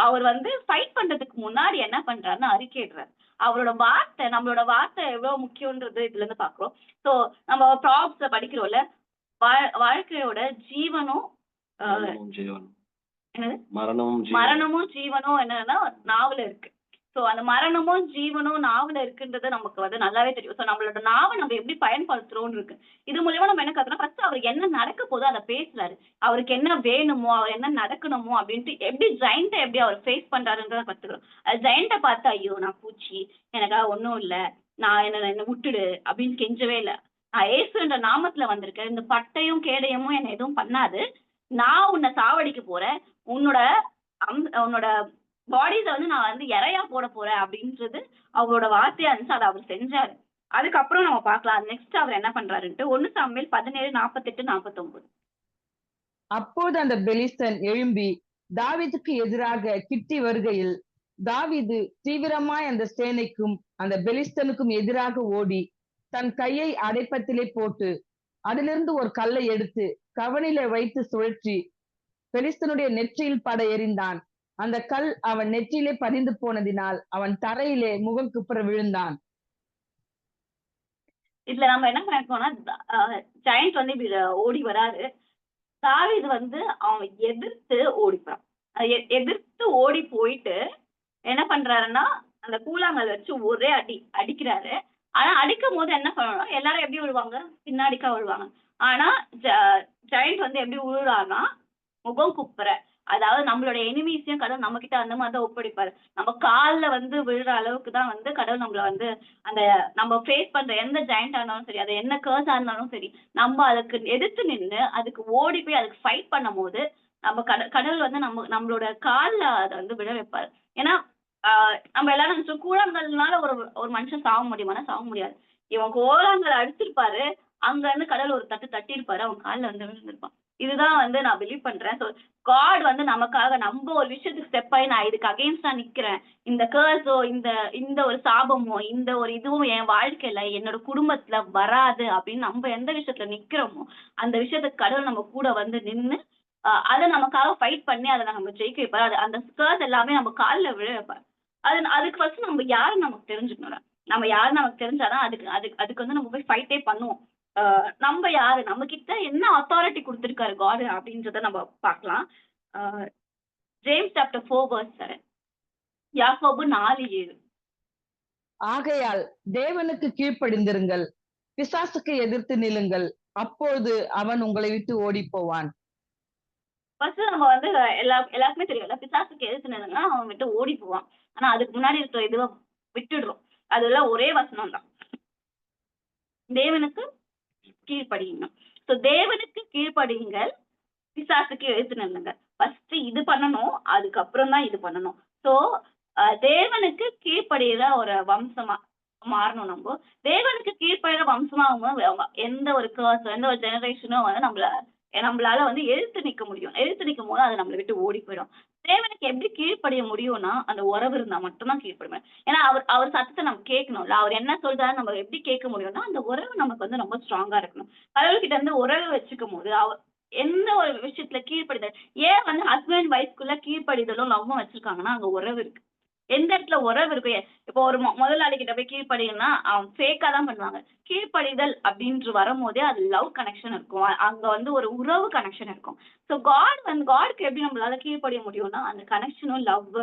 அவர் வந்து ஃபைட் பண்றதுக்கு முன்னாடி என்ன பண்றாருன்னு அறிக்கையிடுறாரு. அவரோட வார்த்தை, நம்மளோட வார்த்தை எவ்வளவு முக்கியம்ன்றது இதுல இருந்து பாக்குறோம். சோ நம்ம ப்ராப்ஸ்ல படிக்கிறோம்ல, வாழ்க்கையோட ஜீவனும் மரணமும் ஜீவனும் என்னன்னா நாவல இருக்கு. சோ அந்த மரணமும் ஜீவனும் நாவல இருக்குன்றது நமக்கு வந்து நல்லாவே தெரியும். சோ நம்மளோட நாவை நம்ம எப்படி பயன்படுத்துறோம்னு இருக்கு. இது மூலியமா நம்ம என்ன கத்துறோம், ஃபர்ஸ்ட் அவருக்கு என்ன நடக்க போதோ அதை பேசுறாரு. அவருக்கு என்ன வேணுமோ, அவர் என்ன நடக்கணுமோ அப்படின்ட்டு எப்படி ஜெயண்ட எப்படி அவர் ஃபேஸ் பண்றாருன்றத கத்துக்கிறோம். ஜெயண்ட பார்த்து ஐயோ நான் பூச்சி, எனக்காக ஒன்னும் இல்ல, நான் என்ன விட்டுடு அப்படின்னு கெஞ்சவே இல்லை. நான் ஏசுன்ற நாமத்துல வந்திருக்கேன், இந்த பட்டையும் கேடயமும் என்ன எதுவும் பண்ணாது, நான் உன்னை சாவடிக்க போறேன், உன்னோட பாடிஸ வந்து நான் வந்து இறையா போட போறேன் அப்படின்றது அவரோட வார்த்தையா இருந்துச்சு. அதை அவர் செஞ்சாரு. அதுக்கப்புறம் நம்ம பார்க்கலாம் நெக்ஸ்ட் அவர் என்ன பண்றாருன்ட்டு. 1 சாமுவேல் 17:48-49. அப்போது அந்த பெலிஸ்தன் எழும்பி தாவீதுக்கு எதிராக கிட்டி வருகையில் தாவீது தீவிரமாய் அந்த சேனைக்கும் அந்த பெலிஸ்தனுக்கும் எதிராக ஓடி தன் கையை அடைப்பத்திலே போட்டு அதிலிருந்து ஒரு கல்லை எடுத்து கவனில வைத்து சுழற்றி பெலிஸ்தனுடைய நெற்றியில் பட எறிந்தான். அந்த கல் அவன் நெற்றியிலே பதிந்து போனதினால் அவன் தரையிலே முகம் குப்புற விழுந்தான். இதுல நம்ம என்ன பண்ணிருக்கோம்னா, ஜெயண்ட் வந்து ஓடி வராரு. தாவீது வந்து அவன் எதிர்த்து ஓடிப்பான். எதிர்த்து ஓடி போயிட்டு என்ன பண்றாருன்னா, அந்த கூழாங்கல் வச்சு ஒரே அடிக்கிறாரு. ஆனா அடிக்கும் போது என்ன பண்ணணும், எல்லாரும் எப்படி விழுவாங்க, பின்னாடிக்கா விழுவாங்க. ஆனா ஜெயண்ட் வந்து எப்படி விழுறாருன்னா முகம் குப்புற. அதாவது நம்மளோட எனிமீஸையும் கடவுள் நம்ம கிட்ட அந்த மாதிரிதான் ஒப்படைப்பாரு. நம்ம கால்ல வந்து விழுற அளவுக்கு தான் வந்து கடவுள் நம்மள வந்து அந்த நம்ம ஃபேஸ் பண்ற எந்த ஜெயண்டா இருந்தாலும் சரி, அது என்ன கர்ஸா இருந்தாலும் சரி, நம்ம அதுக்கு எதிர்த்து நின்று அதுக்கு ஓடி போய் அதுக்கு ஃபைட் பண்ணும் போது நம்ம கடவுள் வந்து நம்மளோட கால்ல அதை வந்து விழ வைப்பாரு. ஏன்னா நம்ம எல்லாரும் நினைச்சோம் கூழாங்கல்னால ஒரு மனுஷன் சாக முடியுமானா சாக முடியாது. இவன் கோலாங்கல் அடிச்சிருப்பாரு, அங்க இருந்து கடவுள் ஒரு தட்டு தட்டியிருப்பாரு, அவன் கால்ல வந்து விழுந்திருப்பான். இதுதான் வந்து நான் பிலீவ் பண்றேன். ஸோ காட் வந்து நமக்காக நம்ப ஒரு விஷயத்துக்கு ஸ்டெப் ஆயி நான் இதுக்கு அகைன்ஸ்டா நிக்கிறேன். இந்த கர்ஸோ, இந்த இந்த ஒரு சாபமோ, இந்த ஒரு இதுவும் என் வாழ்க்கையில, என்னோட குடும்பத்துல வராது அப்படின்னு நம்ம எந்த விஷயத்துல நிக்கிறோமோ, அந்த விஷயத்துக்கு கடவுள் நம்ம கூட வந்து நின்னு, அத நமக்காக ஃபைட் பண்ணி அத நம்ம ஜெயிக்க வைப்பாரு. அது அந்த கர்ஸ் எல்லாமே நம்ம கால்ல விழ வைப்பாரு. அதுக்கு ஃபர்ஸ்ட் நம்ம யாருன்னு நமக்கு தெரிஞ்சுக்கணும்ல. நம்ம யாருன்னு நமக்கு தெரிஞ்சா தான் அதுக்கு அதுக்கு அதுக்கு வந்து நம்ம போய் ஃபைட்டே பண்ணுவோம். நம்ப யாரு? நம்மகிட்ட என்ன அத்தாரிட்டி குடுத்திருக்காரு காட் அப்படின்றத நம்ம பார்க்கலாம். அ ஜேம்ஸ் சாப்டர் 4 வெர்ஸ் 7. யாக்கோபு 4:7. ஆகையால் தேவனுக்கு கீழ்ப்படிந்திருங்கள், பிசாசுக்கு எதிர்த்து நில்லுங்கள், அப்போது அவன் உங்களை விட்டு ஓடிப் போவான். ஃபர்ஸ்ட் நம்ம வந்து எல்லாருக்குமே தெரியும்ல, பிசாசுக்கு எதிர்த்து நின்னா அவன் விட்டு ஓடி போவான். ஆனா அதுக்கு முன்னாடி இருக்கிற இதுவ விட்டுடுறோம். அதெல்லாம் ஒரே வசனம் தான். தேவனுக்கு கீழ்ப்படியுங்கள். ஸோ தேவனுக்கு கீழ்ப்படியுங்கள், பிசாசுக்கு எதிர்த்து நில்லுங்க. ஃபர்ஸ்ட் இது பண்ணணும். அதுக்கப்புறம் தான் இது பண்ணணும். ஸோ தேவனுக்கு கீழ்ப்படியிற ஒரு வம்சமா மாறணும் நம்போ. தேவனுக்கு கீழ்ப்படியிற வம்சமா எந்த ஒரு கர்ஸ், எந்த ஒரு ஜெனரேஷனும் வந்து நம்மளால வந்து எதிர்த்து நிக்க முடியும். எதிர்த்து நிக்கும்போது அது நம்மள விட்டு ஓடி போயிடும். தேவனுக்கு எப்படி கீழ்ப்படிய முடியும்னா, அந்த உறவு இருந்தா மட்டும் தான் கீழ்ப்படிய முடியும். ஏன்னா அவர் சத்தத்த நம்ம கேட்கணும்ல. அவர் என்ன சொல்றாருன்னு நம்ம எப்படி கேட்க முடியும்னா, அந்த உறவு நமக்கு வந்து ரொம்ப ஸ்ட்ராங்கா இருக்கணும். கடவுள்கிட்ட இருந்து உறவு வச்சுக்கும்போது, எந்த ஒரு விஷயத்துல கீழ்ப்படிதல், ஏன் வந்து ஹஸ்பண்ட் ஒய்ஃப்குள்ள கீழ்ப்படிதலும் லவ்வும் வச்சிருக்காங்கன்னா, அங்க உறவு இருக்கு. எந்த இடத்துல உறவு இருக்கு. இப்போ ஒரு முதலாளி கிட்ட போய் கீழ்ப்படியணும்னா, அவன் ஃபேக்கா தான் பண்ணுவாங்க. கீழ்ப்படிதல் அப்படின்று வரும்போதே அது லவ் கனெக்ஷன் இருக்கும். அங்க வந்து ஒரு உறவு கனெக்ஷன் இருக்கும். ஸோ காட்க்கு எப்படி நம்மளால கீழ்ப்படிய முடியும்னா, அந்த கனெக்ஷனும், லவ்,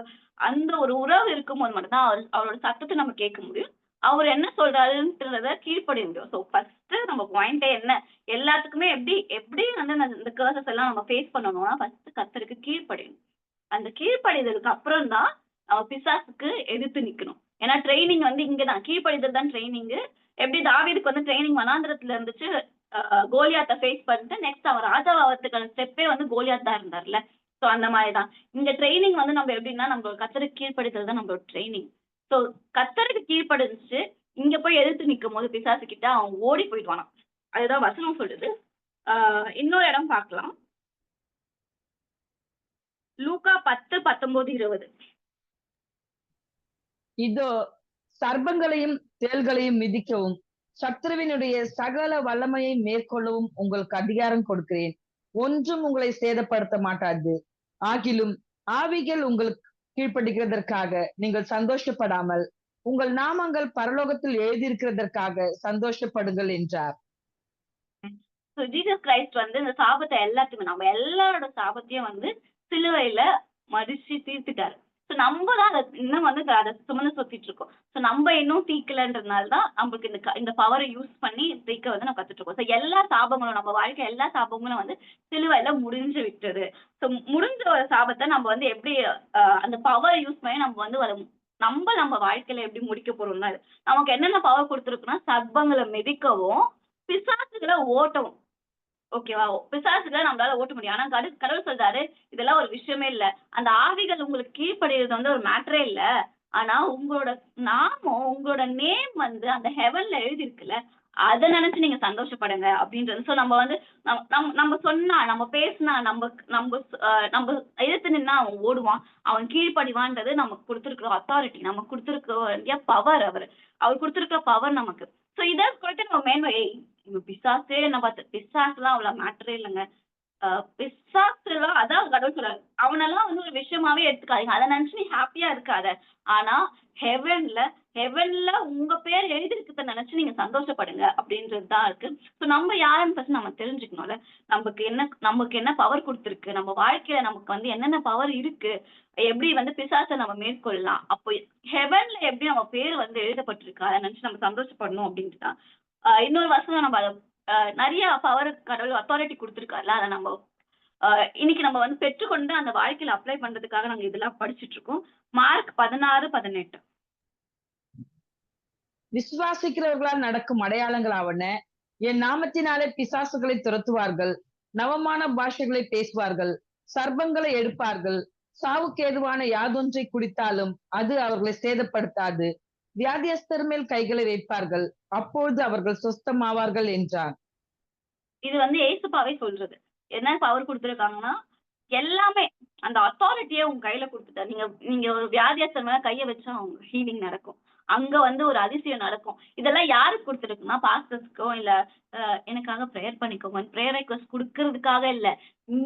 அந்த ஒரு உறவு இருக்கும்போது மட்டும் தான் அவரோட சத்தத்த நம்ம கேட்க முடியும். அவர் என்ன சொல்றாருன்றத கீழ்ப்படிய முடியும். ஸோ ஃபர்ஸ்ட் நம்ம பாயிண்டே என்ன? எல்லாத்துக்குமே எப்படி எப்படி வந்து இந்த கர்சஸ் எல்லாம் நம்ம ஃபேஸ் பண்ணணும்னா, ஃபர்ஸ்ட் கர்த்தருக்கு கீழ்ப்படியணும். அந்த கீழ்ப்படிதலுக்கு அப்புறம் தான் பிசாசுக்கு எதிர்த்து நிக்கணும். ஏன்னா ட்ரெய்னிங் வந்து இங்கதான். கீழ்ப்படிதல் தான் ட்ரெய்னிங். எப்படி தாவீதுக்கு வந்து ட்ரெய்னிங் வனாந்திரத்துல இருந்துச்சு. கோலியாத்த ஃபேஸ் பண்ணிட்டு நெக்ஸ்ட் அவன் ராஜாவாவதுக்கான ஸ்டெப்பே வந்து கோலியாத் தான் இருந்தார்ல. சோ அந்த மாதிரி தான். இங்க ட்ரெய்னிங் வந்து நம்ம எப்படின்னா, நம்ம கர்த்தருக்கு கீழ்ப்படிதல் தான் நம்மளோட ட்ரெய்னிங். சோ கர்த்தருக்கு கீழ்ப்படிஞ்சு இங்க போய் எதிர்த்து நிக்கும்போது பிசாசு கிட்ட அவன் ஓடி போயிடுவானாம். அதுதான் வசனம் சொல்லுது. இன்னொரு இடம் பார்க்கலாம். லூக்கா 10:19, 20. இதோ சர்ப்பங்களையும் தேள்களையும் மிதிக்கவும், சத்துருவினுடைய சகல வல்லமையை மேற்கொள்ளவும் உங்களுக்கு அதிகாரம் கொடுக்கிறேன். ஒன்றும் உங்களை சேதப்படுத்த மாட்டாது. ஆகிலும் ஆவிகள் உங்களுக்கு கீழ்ப்படுகிறதற்காக நீங்கள் சந்தோஷப்படாமல், உங்கள் நாமங்கள் பரலோகத்தில் எழுதியிருக்கிறதற்காக சந்தோஷப்படுங்கள் என்றார். ஸோ ஜீசஸ் கிரைஸ்ட் வந்து இந்த சாபத்தை எல்லாத்தையுமே நம்ம எல்லாரோட சாபத்தையும் வந்து சிலுவையில மதிச்சு தீர்த்துட்டாரு. ஸோ நம்ம தான் அதை இன்னும் வந்து அதை சுமந்து சுத்திட்டு இருக்கோம். ஸோ நம்ம இன்னும் தீக்கலன்றதுனால தான் நம்மளுக்கு இந்த பவரை யூஸ் பண்ணி தீக்க வந்து நம்ம கத்துட்டு இருக்கோம். ஸோ எல்லா சாபங்களும் நம்ம வாழ்க்கை எல்லா சாபங்களும் வந்து சிலுவையில முடிஞ்சு விட்டது. ஸோ முடிஞ்ச ஒரு சாபத்தை நம்ம வந்து எப்படி அந்த பவர் யூஸ் பண்ணி நம்ம வந்து நம்ம வாழ்க்கையில எப்படி முடிக்க போறோம்னா, நமக்கு என்னென்ன பவர் கொடுத்துருக்குன்னா, சர்ப்பங்களை மிதிக்கவும், பிசாசுகளை ஓட்டவும். ஓகேவா? பிசாசுகள நம்மளால ஓட்ட முடியும். ஆனா கடவுள் சொல்றாரு, இதெல்லாம் ஒரு விஷயமே இல்ல. அந்த ஆவிகள் உங்களுக்கு கீழ்ப்படிறது வந்து ஒரு மேட்டரே இல்ல. ஆனா உங்களோட நாமம், உங்களோட நேம் வந்து அந்த ஹெவன்ல எழுதியிருக்குல்ல, அத நினைச்சு நீங்க சந்தோஷப்படுங்க அப்படின்றது. சோ நம்ம வந்து நம்ம சொன்னா, நம்ம பேசினா, நம்ம எதிர்த்து நின்னா அவன் ஓடுவான். அவன் கீழ்ப்படிவான்றது நமக்கு குடுத்திருக்கிற அத்தாரிட்டி. நமக்கு குடுத்திருக்க வேண்டிய பவர் அவரு. அவர் குடுத்திருக்கிற பவர் நமக்கு. சோ இத குறித்து நம்ம மேன்மை பிசாசே என்ன பார்த்து பிசாசுலாம் அவ்வளவு மேட்டரே இல்லங்க. பிசாசுலாம் அதான் கடவுள் சொல்றாரு. அவனெல்லாம் வந்து ஒரு விஷயமாவே எடுத்துக்காதீங்க. அத நினைச்சு நீ ஹாப்பியா இருக்காத. ஆனா ஹெவன்ல ஹெவன்ல உங்க பேர் எழுதியிருக்கிறத நினைச்சு நீங்க சந்தோஷப்படுங்க அப்படின்றது தான் இருக்கு. சோ நம்ம யாருன்னு ஃபர்ஸ்ட் நம்ம தெரிஞ்சுக்கணும்ல. நமக்கு என்ன பவர் குடுத்திருக்கு. நம்ம வாழ்க்கையில நமக்கு வந்து என்னென்ன பவர் இருக்கு. எப்படி வந்து பிசாச நம்ம மேற்கொள்ளலாம். அப்போ ஹெவன்ல எப்படி நம்ம பேர் வந்து எழுதப்பட்டிருக்கு. அத நினைச்சு நம்ம சந்தோஷப்படணும் அப்படின்ட்டு தான். இன்னொரு வசனம் நம்ம நிறைய பவர் கடவுள் அத்தாரிட்டி குடுத்திருக்காருல்ல. அத நம்ம இன்னைக்கு நம்ம வந்து பெற்றுக்கொண்டு அந்த வாழ்க்கையில அப்ளை பண்றதுக்காக நாங்க இதெல்லாம் படிச்சுட்டு இருக்கோம். மார்க் 16:18. விசுவாசிக்கிறவர்களால் நடக்கும் அடையாளங்களாவன, என் நாமத்தினாலே பிசாசுகளை துரத்துவார்கள், நவமான பாஷைகளை பேசுவார்கள், சர்ப்பங்களை எடுப்பார்கள், சாவுக்கு ஏதுவான யாதொன்றை குடித்தாலும் அது அவர்களை சேதப்படுத்தாது, வியாதியஸ்தர் மேல் கைகளை வைப்பார்கள், அப்பொழுது அவர்கள் சொஸ்தமாவார்கள் என்றார். இது வந்து ஏசுப்பாவே சொல்றது. என்ன பவர் குடுத்திருக்காங்கன்னா, எல்லாமே அந்த அத்தாரிட்டியே உங்க கையில குடுத்துட்டாரு. நீங்க நீங்க ஒரு வியாதியஸ்தர் மேல கைய வச்சா அவங்க ஹீலிங் நடக்கும். அங்க வந்து ஒரு அதிசயம் நடக்கும். இதெல்லாம் யாருக்கு குடுத்திருக்குன்னா, பாஸ்டர்ஸ்க்கோ இல்ல எனக்காக பிரேயர் பண்ணிக்கோங்க. பிரேயர் ரிக்வெஸ்ட் குடுக்கறதுக்காக இல்ல.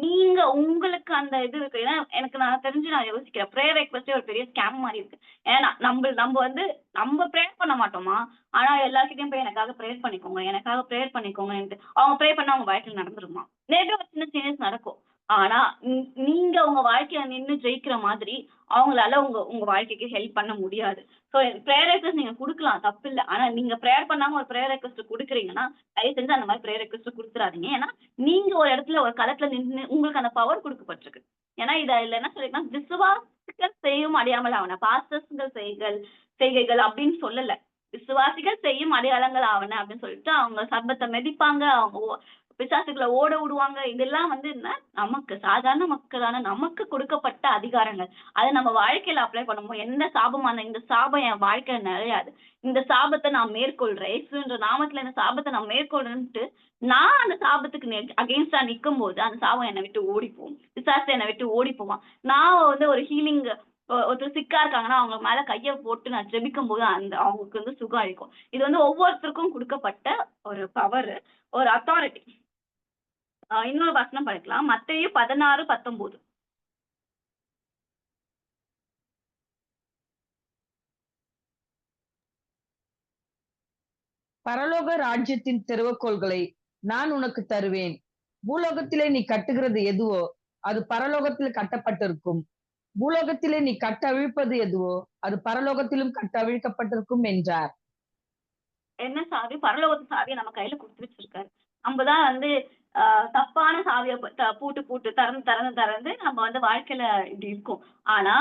நீங்க உங்களுக்கு அந்த இது இருக்கு. ஏன்னா எனக்கு நான் தெரிஞ்சு நான் யோசிக்கிறேன். பிரேயர் ரிக்வெஸ்ட்டே ஒரு பெரிய ஸ்கேம் மாரி இருக்கு. ஏன்னா நம்ம வந்து நம்ம பிரேயர் பண்ண மாட்டோமா? ஆனா எல்லார்கிட்டயும் போய் எனக்காக பிரேயர் பண்ணிக்கோங்க, எனக்காக பிரேயர் பண்ணிக்கோங்கன்ட்டு அவங்க ப்ரே பண்ணா அவங்க வாழ்க்கையில நடந்துருமா? மேபி ஒரு சின்ன சேஞ்சஸ் நடக்கும். ஆனா நீங்க உங்க வாழ்க்கையில நின்னு ஜெயிக்கிற மாதிரி அவங்களால உங்க உங்க வாழ்க்கைக்கு ஹெல்ப் பண்ண முடியாது. சோ பிரேயர் ரிக்வெஸ்ட் நீங்க குடுக்கலாம் தப்பில்ல. ஆனா நீங்க பிரேயர் பண்ணாம ஒரு பிரேயர் ரிக்வெஸ்ட் குடுக்குறீங்கன்னா, தயவு செஞ்சு அந்த மாதிரி பிரேயர் ரிக்வெஸ்ட் குடுத்துறாதீங்க. ஏன்னா நீங்க ஒரு இடத்துல ஒரு களத்துல நின்னு உங்களுக்கு அந்த பவர் குடுக்கப்பட்டிருக்கு. ஏன்னா இதுல என்ன சொல்லிருக்கா, விசுவாசிகள் செய்யும் அடையாமல் ஆவன. பாஸ்டர்ஸ்கள் செய்கைகள் அப்படின்னு சொல்லல. விசுவாசிகள் செய்யும் அடையாளங்கள் ஆவன அப்படின்னு சொல்லிட்டு அவங்க சர்பத்தை மிதிப்பாங்க, அவங்க பிசாசுகளை ஓட விடுவாங்க. இதெல்லாம் வந்து என்ன, நமக்கு சாதாரண மக்களான நமக்கு கொடுக்கப்பட்ட அதிகாரங்கள். அதை நம்ம வாழ்க்கையில அப்ளை பண்ணும்போது எந்த சாபமான இந்த சாபம் என் வாழ்க்கையில நிறையாது. இந்த சாபத்தை நான் மேற்கொள்றேன். இயேசுன்ற நாமத்துல இந்த சாபத்தை நான் மேற்கொள்றேன்ட்டு நான் அந்த சாபத்துக்கு அகெயின்ஸ்டா நிக்கும் போது அந்த சாபம் என்னை விட்டு ஓடி போகும். பிசாசு என்னை விட்டு ஓடி போவான். நான் வந்து ஒரு ஹீலிங் ஒருத்தர் சிக்கா இருக்காங்கன்னா அவங்க மேல கைய போட்டு நான் ஜெபிக்கும் போது அந்த அவங்களுக்கு வந்து சுகம் அளிக்கும். இது வந்து ஒவ்வொருத்தருக்கும் கொடுக்கப்பட்ட ஒரு பவர், ஒரு அத்தாரிட்டி. இன்னொரு வசனம் படிக்கலாம். மத்தேயு 16:19. பரலோக ராஜ்யத்தின் திறவுகோல்களை நான் உனக்கு தருவேன். பூலோகத்திலே நீ கட்டுகிறது எதுவோ அது பரலோகத்தில் கட்டப்பட்டிருக்கும். பூலோகத்திலே நீ கட்டவிழ்ப்பது எதுவோ அது பரலோகத்திலும் கட்டவிழ்க்கப்பட்டிருக்கும் என்றார். என்ன சாவி? பரலோகத்து சாவியை நம்ம கையில குடுத்து வச்சிருக்காரு. நம்மதான் வந்து தப்பான சாவிய பூட்டு திறந்து நம்ம வந்து வாழ்க்கையில இப்படி இருக்கும். ஆனா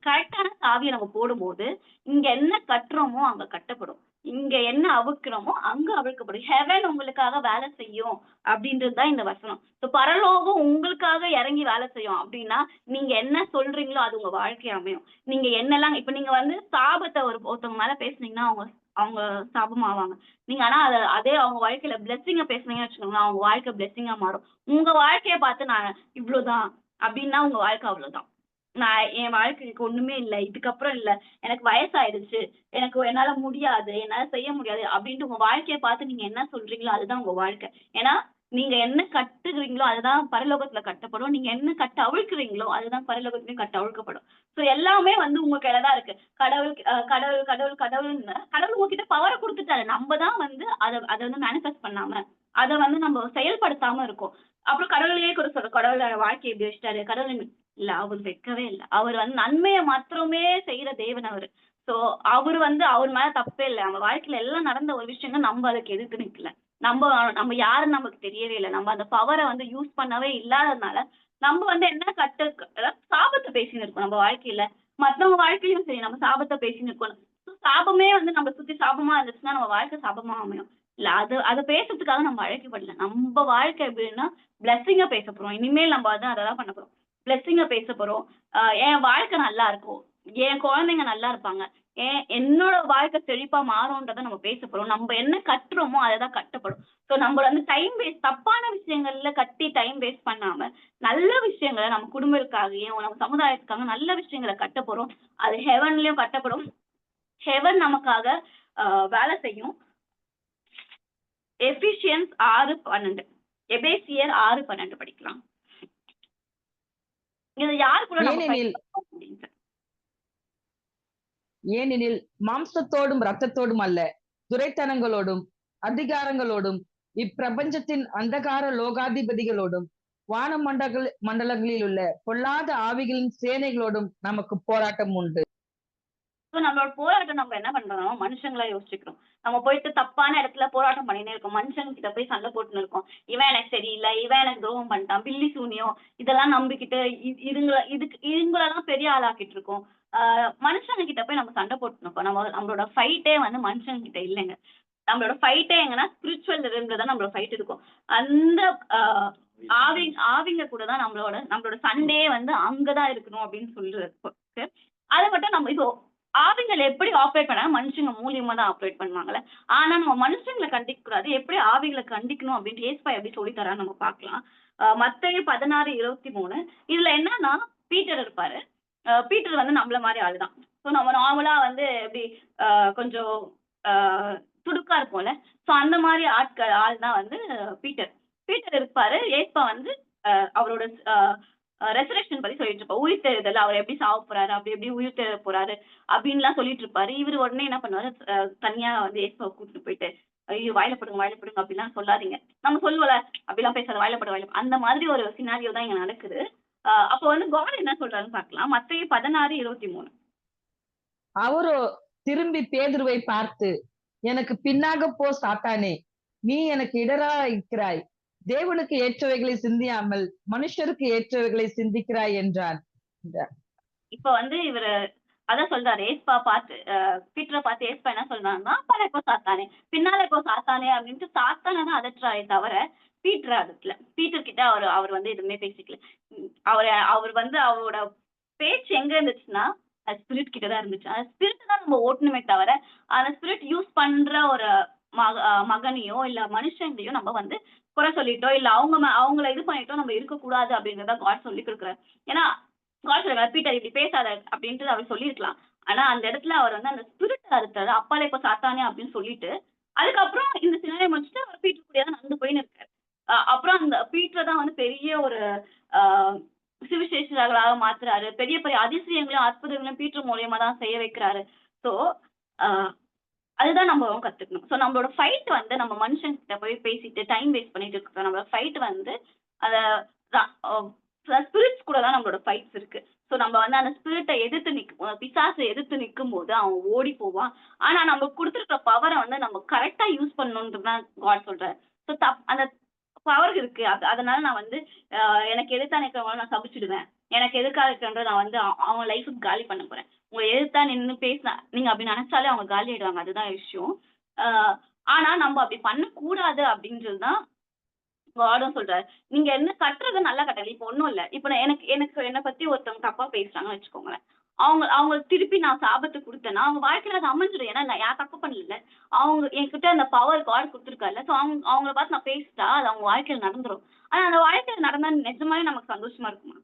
கரெக்டான சாவியை நம்ம போடும்போது இங்க என்ன கட்டுறோமோ அங்க கட்டப்படும். இங்க என்ன அவிழ்க்கிறோமோ அங்க அவிழ்க்கப்படும். ஹெவன் உங்களுக்காக வேலை செய்யும் அப்படின்றதுதான் இந்த வசனம். பரலோகம் உங்களுக்காக இறங்கி வேலை செய்யும் அப்படின்னா நீங்க என்ன சொல்றீங்களோ அது உங்க வாழ்க்கை அமையும். நீங்க என்னெல்லாம் இப்ப நீங்க வந்து சாபத்தை ஒருத்தவங்க மேல பேசுனீங்கன்னா அவங்க அவங்க சாபமாவாங்க. நீங்க ஆனா அதே அவங்க வாழ்க்கையில பிளெஸிங்க பேசுனீங்கன்னு வச்சுக்கோங்களேன், அவங்க வாழ்க்கை பிளெஸிங்கா மாறும். உங்க வாழ்க்கைய பார்த்து நான் இவ்வளவுதான் அப்படின்னா உங்க வாழ்க்கை அவ்வளவுதான். நான் என் வாழ்க்கைக்கு ஒண்ணுமே இல்ல, இதுக்கப்புறம் இல்ல, எனக்கு வயசாயிடுச்சு, எனக்கு என்னால முடியாது, என்னால செய்ய முடியாது அப்படின்ட்டு உங்க வாழ்க்கைய பார்த்து நீங்க என்ன சொல்றீங்களோ அதுதான் உங்க வாழ்க்கை. ஏன்னா நீங்க என்ன கட்டுகிறீங்களோ அதுதான் பரலோகத்துல கட்டப்படும். நீங்க என்ன கட்ட அவிழ்க்கிறீங்களோ அதுதான் பரலோகத்திலயும் கட்ட அவிழ்க்கப்படும். சோ எல்லாமே வந்து உங்க கையில தான் இருக்கு. கடவுள் கடவுள் கடவுள் கடவுள்னு கடவுள் உங்ககிட்ட பவரை கொடுத்துட்டாரு. நம்ம தான் வந்து அதை வந்து மேனிஃபெஸ்ட் பண்ணாம அதை வந்து நம்ம செயல்படுத்தாம இருக்கோம். அப்புறம் கடவுளையே கூட சொல்றோம், கடவுளோட வாழ்க்கையை எப்படி வச்சிட்டாரு, கடவுள் இல்ல அவர் வைக்கவே இல்ல. அவர் வந்து நன்மையை மாத்திரமே செய்யற தேவன் அவரு. சோ அவர் வந்து அவர் மேல தப்பே இல்லை. நம்ம வாழ்க்கையில எல்லாம் நடந்த ஒரு விஷயங்கள் நம்ம அதுக்கு எதிர்த்து நிக்கல. நம்ம நம்ம யாருன்னு நமக்கு தெரியவே இல்லை. நம்ம அந்த பவரை வந்து யூஸ் பண்ணவே இல்லாததுனால நம்ம வந்து என்ன சாபத்தை பேசின்னு இருக்கோம் நம்ம வாழ்க்கையில. மத்தவங்க வாழ்க்கையிலும் சரி நம்ம சாபத்தை பேசின்னு இருக்கோம். சாபமே வந்து நம்ம சுத்தி சாபமா இருந்துச்சுன்னா நம்ம வாழ்க்கை சாபமா அமையும். இல்ல அதை பேசுறதுக்காக நம்ம அழைக்கப்படல. நம்ம வாழ்க்கை எப்படின்னா பிளஸ்ஸிங்கா பேச போறோம். இனிமேல் நம்ம அதான் பண்ண போறோம். பிளஸ்ஸிங்கா பேச போறோம். என் வாழ்க்கை நல்லா இருக்கும், என் குழந்தைங்க நல்லா இருப்பாங்க, என்னோட வாழ்க்கை செழிப்பா மாறும்ன்றதை நம்ம பேச போறோம். நம்ம என்ன கட்டுறோமோ அதைதான் கட்டப்படும். சோ நம்ம வந்து டைம் வேஸ்ட் தப்பான விஷயங்கள்ல கட்டி டைம் வேஸ்ட் பண்ணாம நல்ல விஷயங்களை நம்ம குடும்பத்துக்காகவும் நம்ம சமுதாயத்துக்காக நல்ல விஷயங்களை கட்ட போறோம். அது ஹெவன்லயும் கட்டப்படும். ஹெவன் நமக்காக வேலை செய்யும். எபிசியன்ஸ் 6:12, எபேசியர் 6:12 படிக்கலாம். இது யாரு கூட நம்ம ஏனெனில் மாம்சத்தோடும் இரத்தத்தோடும் அல்ல, துரைத்தனங்களோடும் அதிகாரங்களோடும் இப்பிரபஞ்சத்தின் அந்தகார லோகாதிபதிகளோடும் வான மண்டலங்களில் உள்ள பொல்லாத ஆவிகளின் சேனைகளோடும் நமக்கு போராட்டம் உண்டு. நம்மளோட போராட்டம் நம்ம என்ன பண்றோம், மனுஷங்களா யோசிச்சுக்கிறோம். நம்ம போயிட்டு தப்பான இடத்துல போராட்டம் பண்ணினே இருக்கோம். மனுஷங்க கிட்ட போய் சண்டை போட்டுன்னு இருக்கோம். இவன் எனக்கு சரியில்லை, இவன் எனக்கு துரோகம் பண்ணிட்டான், பில்லி சூனியம் இதெல்லாம் நம்பிக்கிட்டு இவங்களெல்லாம் பெரிய ஆளாக்கிட்டு இருக்கோம். மனுஷங்க கிட்ட போய் நம்ம சண்டை போட்டுன்னு இருக்கோம். நம்மளோட ஃபைட்டே வந்து மனுஷங்க கிட்ட இல்லைங்க. நம்மளோட ஃபைட்டே எங்கன்னா ஸ்பிரிச்சுவல் லெவல்ல தான் நம்மளோட ஃபைட் இருக்கும். அந்த ஆவிங்க கூட தான் நம்மளோட சண்டையே வந்து அங்கதான் இருக்கணும் அப்படின்னு சொல்றது. அதை மட்டும் நம்ம இப்போ ஆவிகள் எப்படி ஆப்ரேட் பண்ணாங்க, மனுஷங்க மூலியமா தான் ஆப்ரேட் பண்ணுவாங்கல்ல. ஆனா நம்ம மனுஷங்களை கண்டிக்க கூடாது, எப்படி ஆவிகளை கண்டிக்கணும் அப்படின்ட்டு ஏசப்பா எப்படி சொல்லி தரான்னு நம்ம பார்க்கலாம். மத்தேயு 16:23. இதுல என்னன்னா, பீட்டர் இருப்பாரு. பீட்டர் வந்து நம்மள மாதிரி ஆளுதான். ஸோ நம்ம நார்மலா வந்து எப்படி கொஞ்சம் துடுக்கா இருப்போம்ல, ஸோ அந்த மாதிரி ஆள் தான் வந்து பீட்டர். பீட்டர் இருப்பாரு. ஏசப்பா வந்து அவரோட ரெசரக்ஷன் பத்தி சொல்லிட்டு இருப்பாரு. உயிர்த்தெழுதல், அவர் எப்படி சாவ போறாரு, அப்படி எப்படி உயிர்த்தெழ போறாரு அப்படின்லாம் சொல்லிட்டு இருப்பாரு. இவரு உடனே என்ன பண்ணுவாரு, தனியா வந்து ஏசப்பாவை கூட்டிட்டு போயிட்டு, ஐயோ வாயில போடுங்க வாயில போடுங்க அப்படிலாம் சொல்லாதீங்க, நம்ம சொல்லுவோம்ல அப்படிலாம் பேசாத, வாயில போடு வாயில அந்த மாதிரி ஒரு சினாரியோ தான் இங்க நடக்குது. அப்ப வந்து காட் என்ன சொல்றாருன்னு பார்க்கலாம். மத்தேயு 16:23. அவரோ திரும்பி பேதுருவை பார்த்து, எனக்கு பின்னாக போ சாத்தானே, நீ எனக்கு இடரா இருக்கிறாய், தேவனுக்கு ஏற்றவைகளை சிந்தியாமல் மனுஷருக்கு ஏற்றவைகளை சிந்திக்கிறாய் என்றான். இப்ப வந்து இவரு அதான் சொல்றாரு, ஏசப்பா பார்த்து பீட்டரை பார்த்து ஏசப்பா என்ன சொல்றாருன்னா, பல இப்போ சாத்தானே, பின்னால இப்போ சாத்தானே அப்படின்ட்டு சாத்தானை தான் அதட்டுறாரே தவிர பீட்டர் அதட்டல. பீட்டர் கிட்ட அவர் வந்து எதுவுமே பேசிக்கல. அவர் வந்து அவரோட பேச்சு எங்க இருந்துச்சுன்னா, ஸ்பிரிட் கிட்ட தான் இருந்துச்சு. அந்த ஸ்பிரிட் தான் நம்ம ஓட்டணுமே தவிர, அந்த ஸ்பிரிட் யூஸ் பண்ற ஒரு மகனையோ இல்ல மனுஷங்களையோ நம்ம வந்து குறை சொல்லிட்டோ இல்ல அவங்கள இது பண்ணிட்டோ நம்ம இருக்கக்கூடாது அப்படின்றத காட் சொல்லி கொடுக்குறாரு. ஏன்னா காட் சொல்றாரு, பீட்டர் இப்படி பேசாத அப்படின்ட்டு அவர் சொல்லியிருக்கலாம். ஆனா அந்த இடத்துல அவர் வந்து அந்த ஸ்பிரிட் அறுத்தாரு, அப்பாலே இப்ப சாத்தானே அப்படின்னு சொல்லிட்டு, அதுக்கப்புறம் இந்த சினாரியை முடிச்சுட்டு அவர் பீட்டர் கூடயே தான் நடந்து போயின்னு இருக்காரு. அப்புறம் அந்த பீட்டரை தான் வந்து பெரிய ஒரு சுவிசேஷகர்களாக மாத்துறாரு. பெரிய பெரிய அதிசயங்களையும் அற்புதங்களையும் பீட்டர் மூலியமா தான் செய்ய வைக்கிறாரு. ஸோ அதுதான் நம்ம கத்துக்கணும். ஸோ நம்மளோட ஃபைட் வந்து நம்ம மனுஷன் கிட்ட போய் பேசிட்டு டைம் வேஸ்ட் பண்ணிட்டு இருக்கோம். நம்மளோட ஃபைட் வந்து அத ஸ்பிரிட்ஸ் கூட தான் நம்மளோட ஃபைட்ஸ் இருக்கு. ஸோ நம்ம வந்து அந்த ஸ்பிரிட்டை எதிர்த்து பிசாசை எதிர்த்து நிற்கும் போது அவன் ஓடி போவான். ஆனா நம்ம கொடுத்துருக்கிற பவரை வந்து நம்ம கரெக்டா யூஸ் பண்ணணும்ன்றது தான் காட் சொல்றாரு. ஸோ அந்த பவர் இருக்கு. அதனால நான் வந்து எனக்கு எதிர்த்தா நிற்கிறவங்கள நான் சபிச்சிடுவேன். எனக்கு எதிர்க்காக இருக்கிறவங்க நான் வந்து அவங்க லைஃபுக்கு காலி பண்ண போறேன். உங்க எதிர்த்தா நின்னு பேசினா நீங்க அப்படி நினைச்சாலே அவங்க காலி ஆயிடுவாங்க. அதுதான் விஷயம். ஆனா நம்ம அப்படி பண்ணக்கூடாது அப்படின்றதுதான் காடும் சொல்றாரு. நீங்க என்ன கட்டுறது நல்லா கட்டல. இப்ப ஒண்ணும் இல்ல. இப்ப எனக்கு என்னை பத்தி ஒருத்தவங்க தப்பா பேசுறாங்கன்னு வச்சுக்கோங்களேன். அவங்க திருப்பி நான் சாபத்தை கொடுத்தேன்னா அவங்க வாழ்க்கையில அது அமைஞ்சிடும். ஏன்னா நான் யார் தப்பு பண்ணல. அவங்க என்கிட்ட அந்த பவர் காட் கொடுத்துருக்காருல்ல. ஸோ அவங்கள பார்த்து நான் பேசிட்டா அது அவங்க வாழ்க்கையில நடந்துரும். ஆனா அந்த வாழ்க்கையில நடந்தா நிஜமாவே நமக்கு சந்தோஷமா இருக்குமா?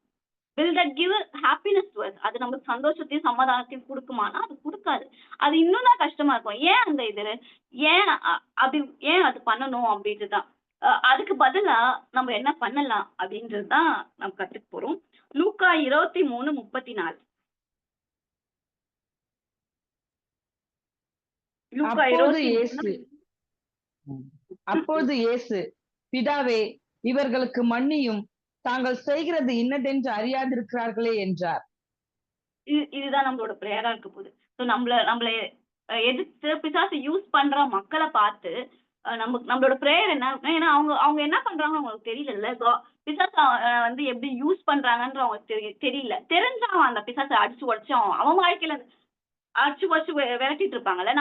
Will that give happiness to us? அது நமக்கு சந்தோஷத்தையும் சமாதானத்தையும் கொடுக்குமானா அது கொடுக்காது. அது இன்னும் தான் கஷ்டமா இருக்கும். ஏன் அந்த இது ஏன் அப்படி ஏன் அது பண்ணணும் அப்படின்ட்டுதான். அதுக்கு பதிலா நம்ம என்ன பண்ணலாம் அப்படின்றது தான் நம்ம கத்துக்க போறோம். லூக்கா 23:34. லூக்கா அப்போது 23. இயேசு அப்போது இயேசு, பிதாவே, இவர்களுக்கு மன்னியும், தாங்கள் செய்கிறது இன்னதென்று அறியாதிருக்கிறார்களே என்றார். இதுதான் நம்மளோட பிரேயரா இருக்க போகுது. ஸோ நம்மள எதிர்த்து பிசாசு யூஸ் பண்ற மக்களை பார்த்து நம்மளோட பிரேயர் என்ன? ஏன்னா அவங்க என்ன பண்றாங்கன்னு அவங்களுக்கு தெரியல. பிசாசு வந்து எப்படி யூஸ் பண்றாங்கன்ற அவங்களுக்கு தெரியல. தெரிஞ்சா அவன் அந்த பிசாசை அடிச்சு உடச்சு அவன் வாழ்க்கையில அடிச்சு உடச்சு விரட்டிட்டு இருப்பாங்கல்ல.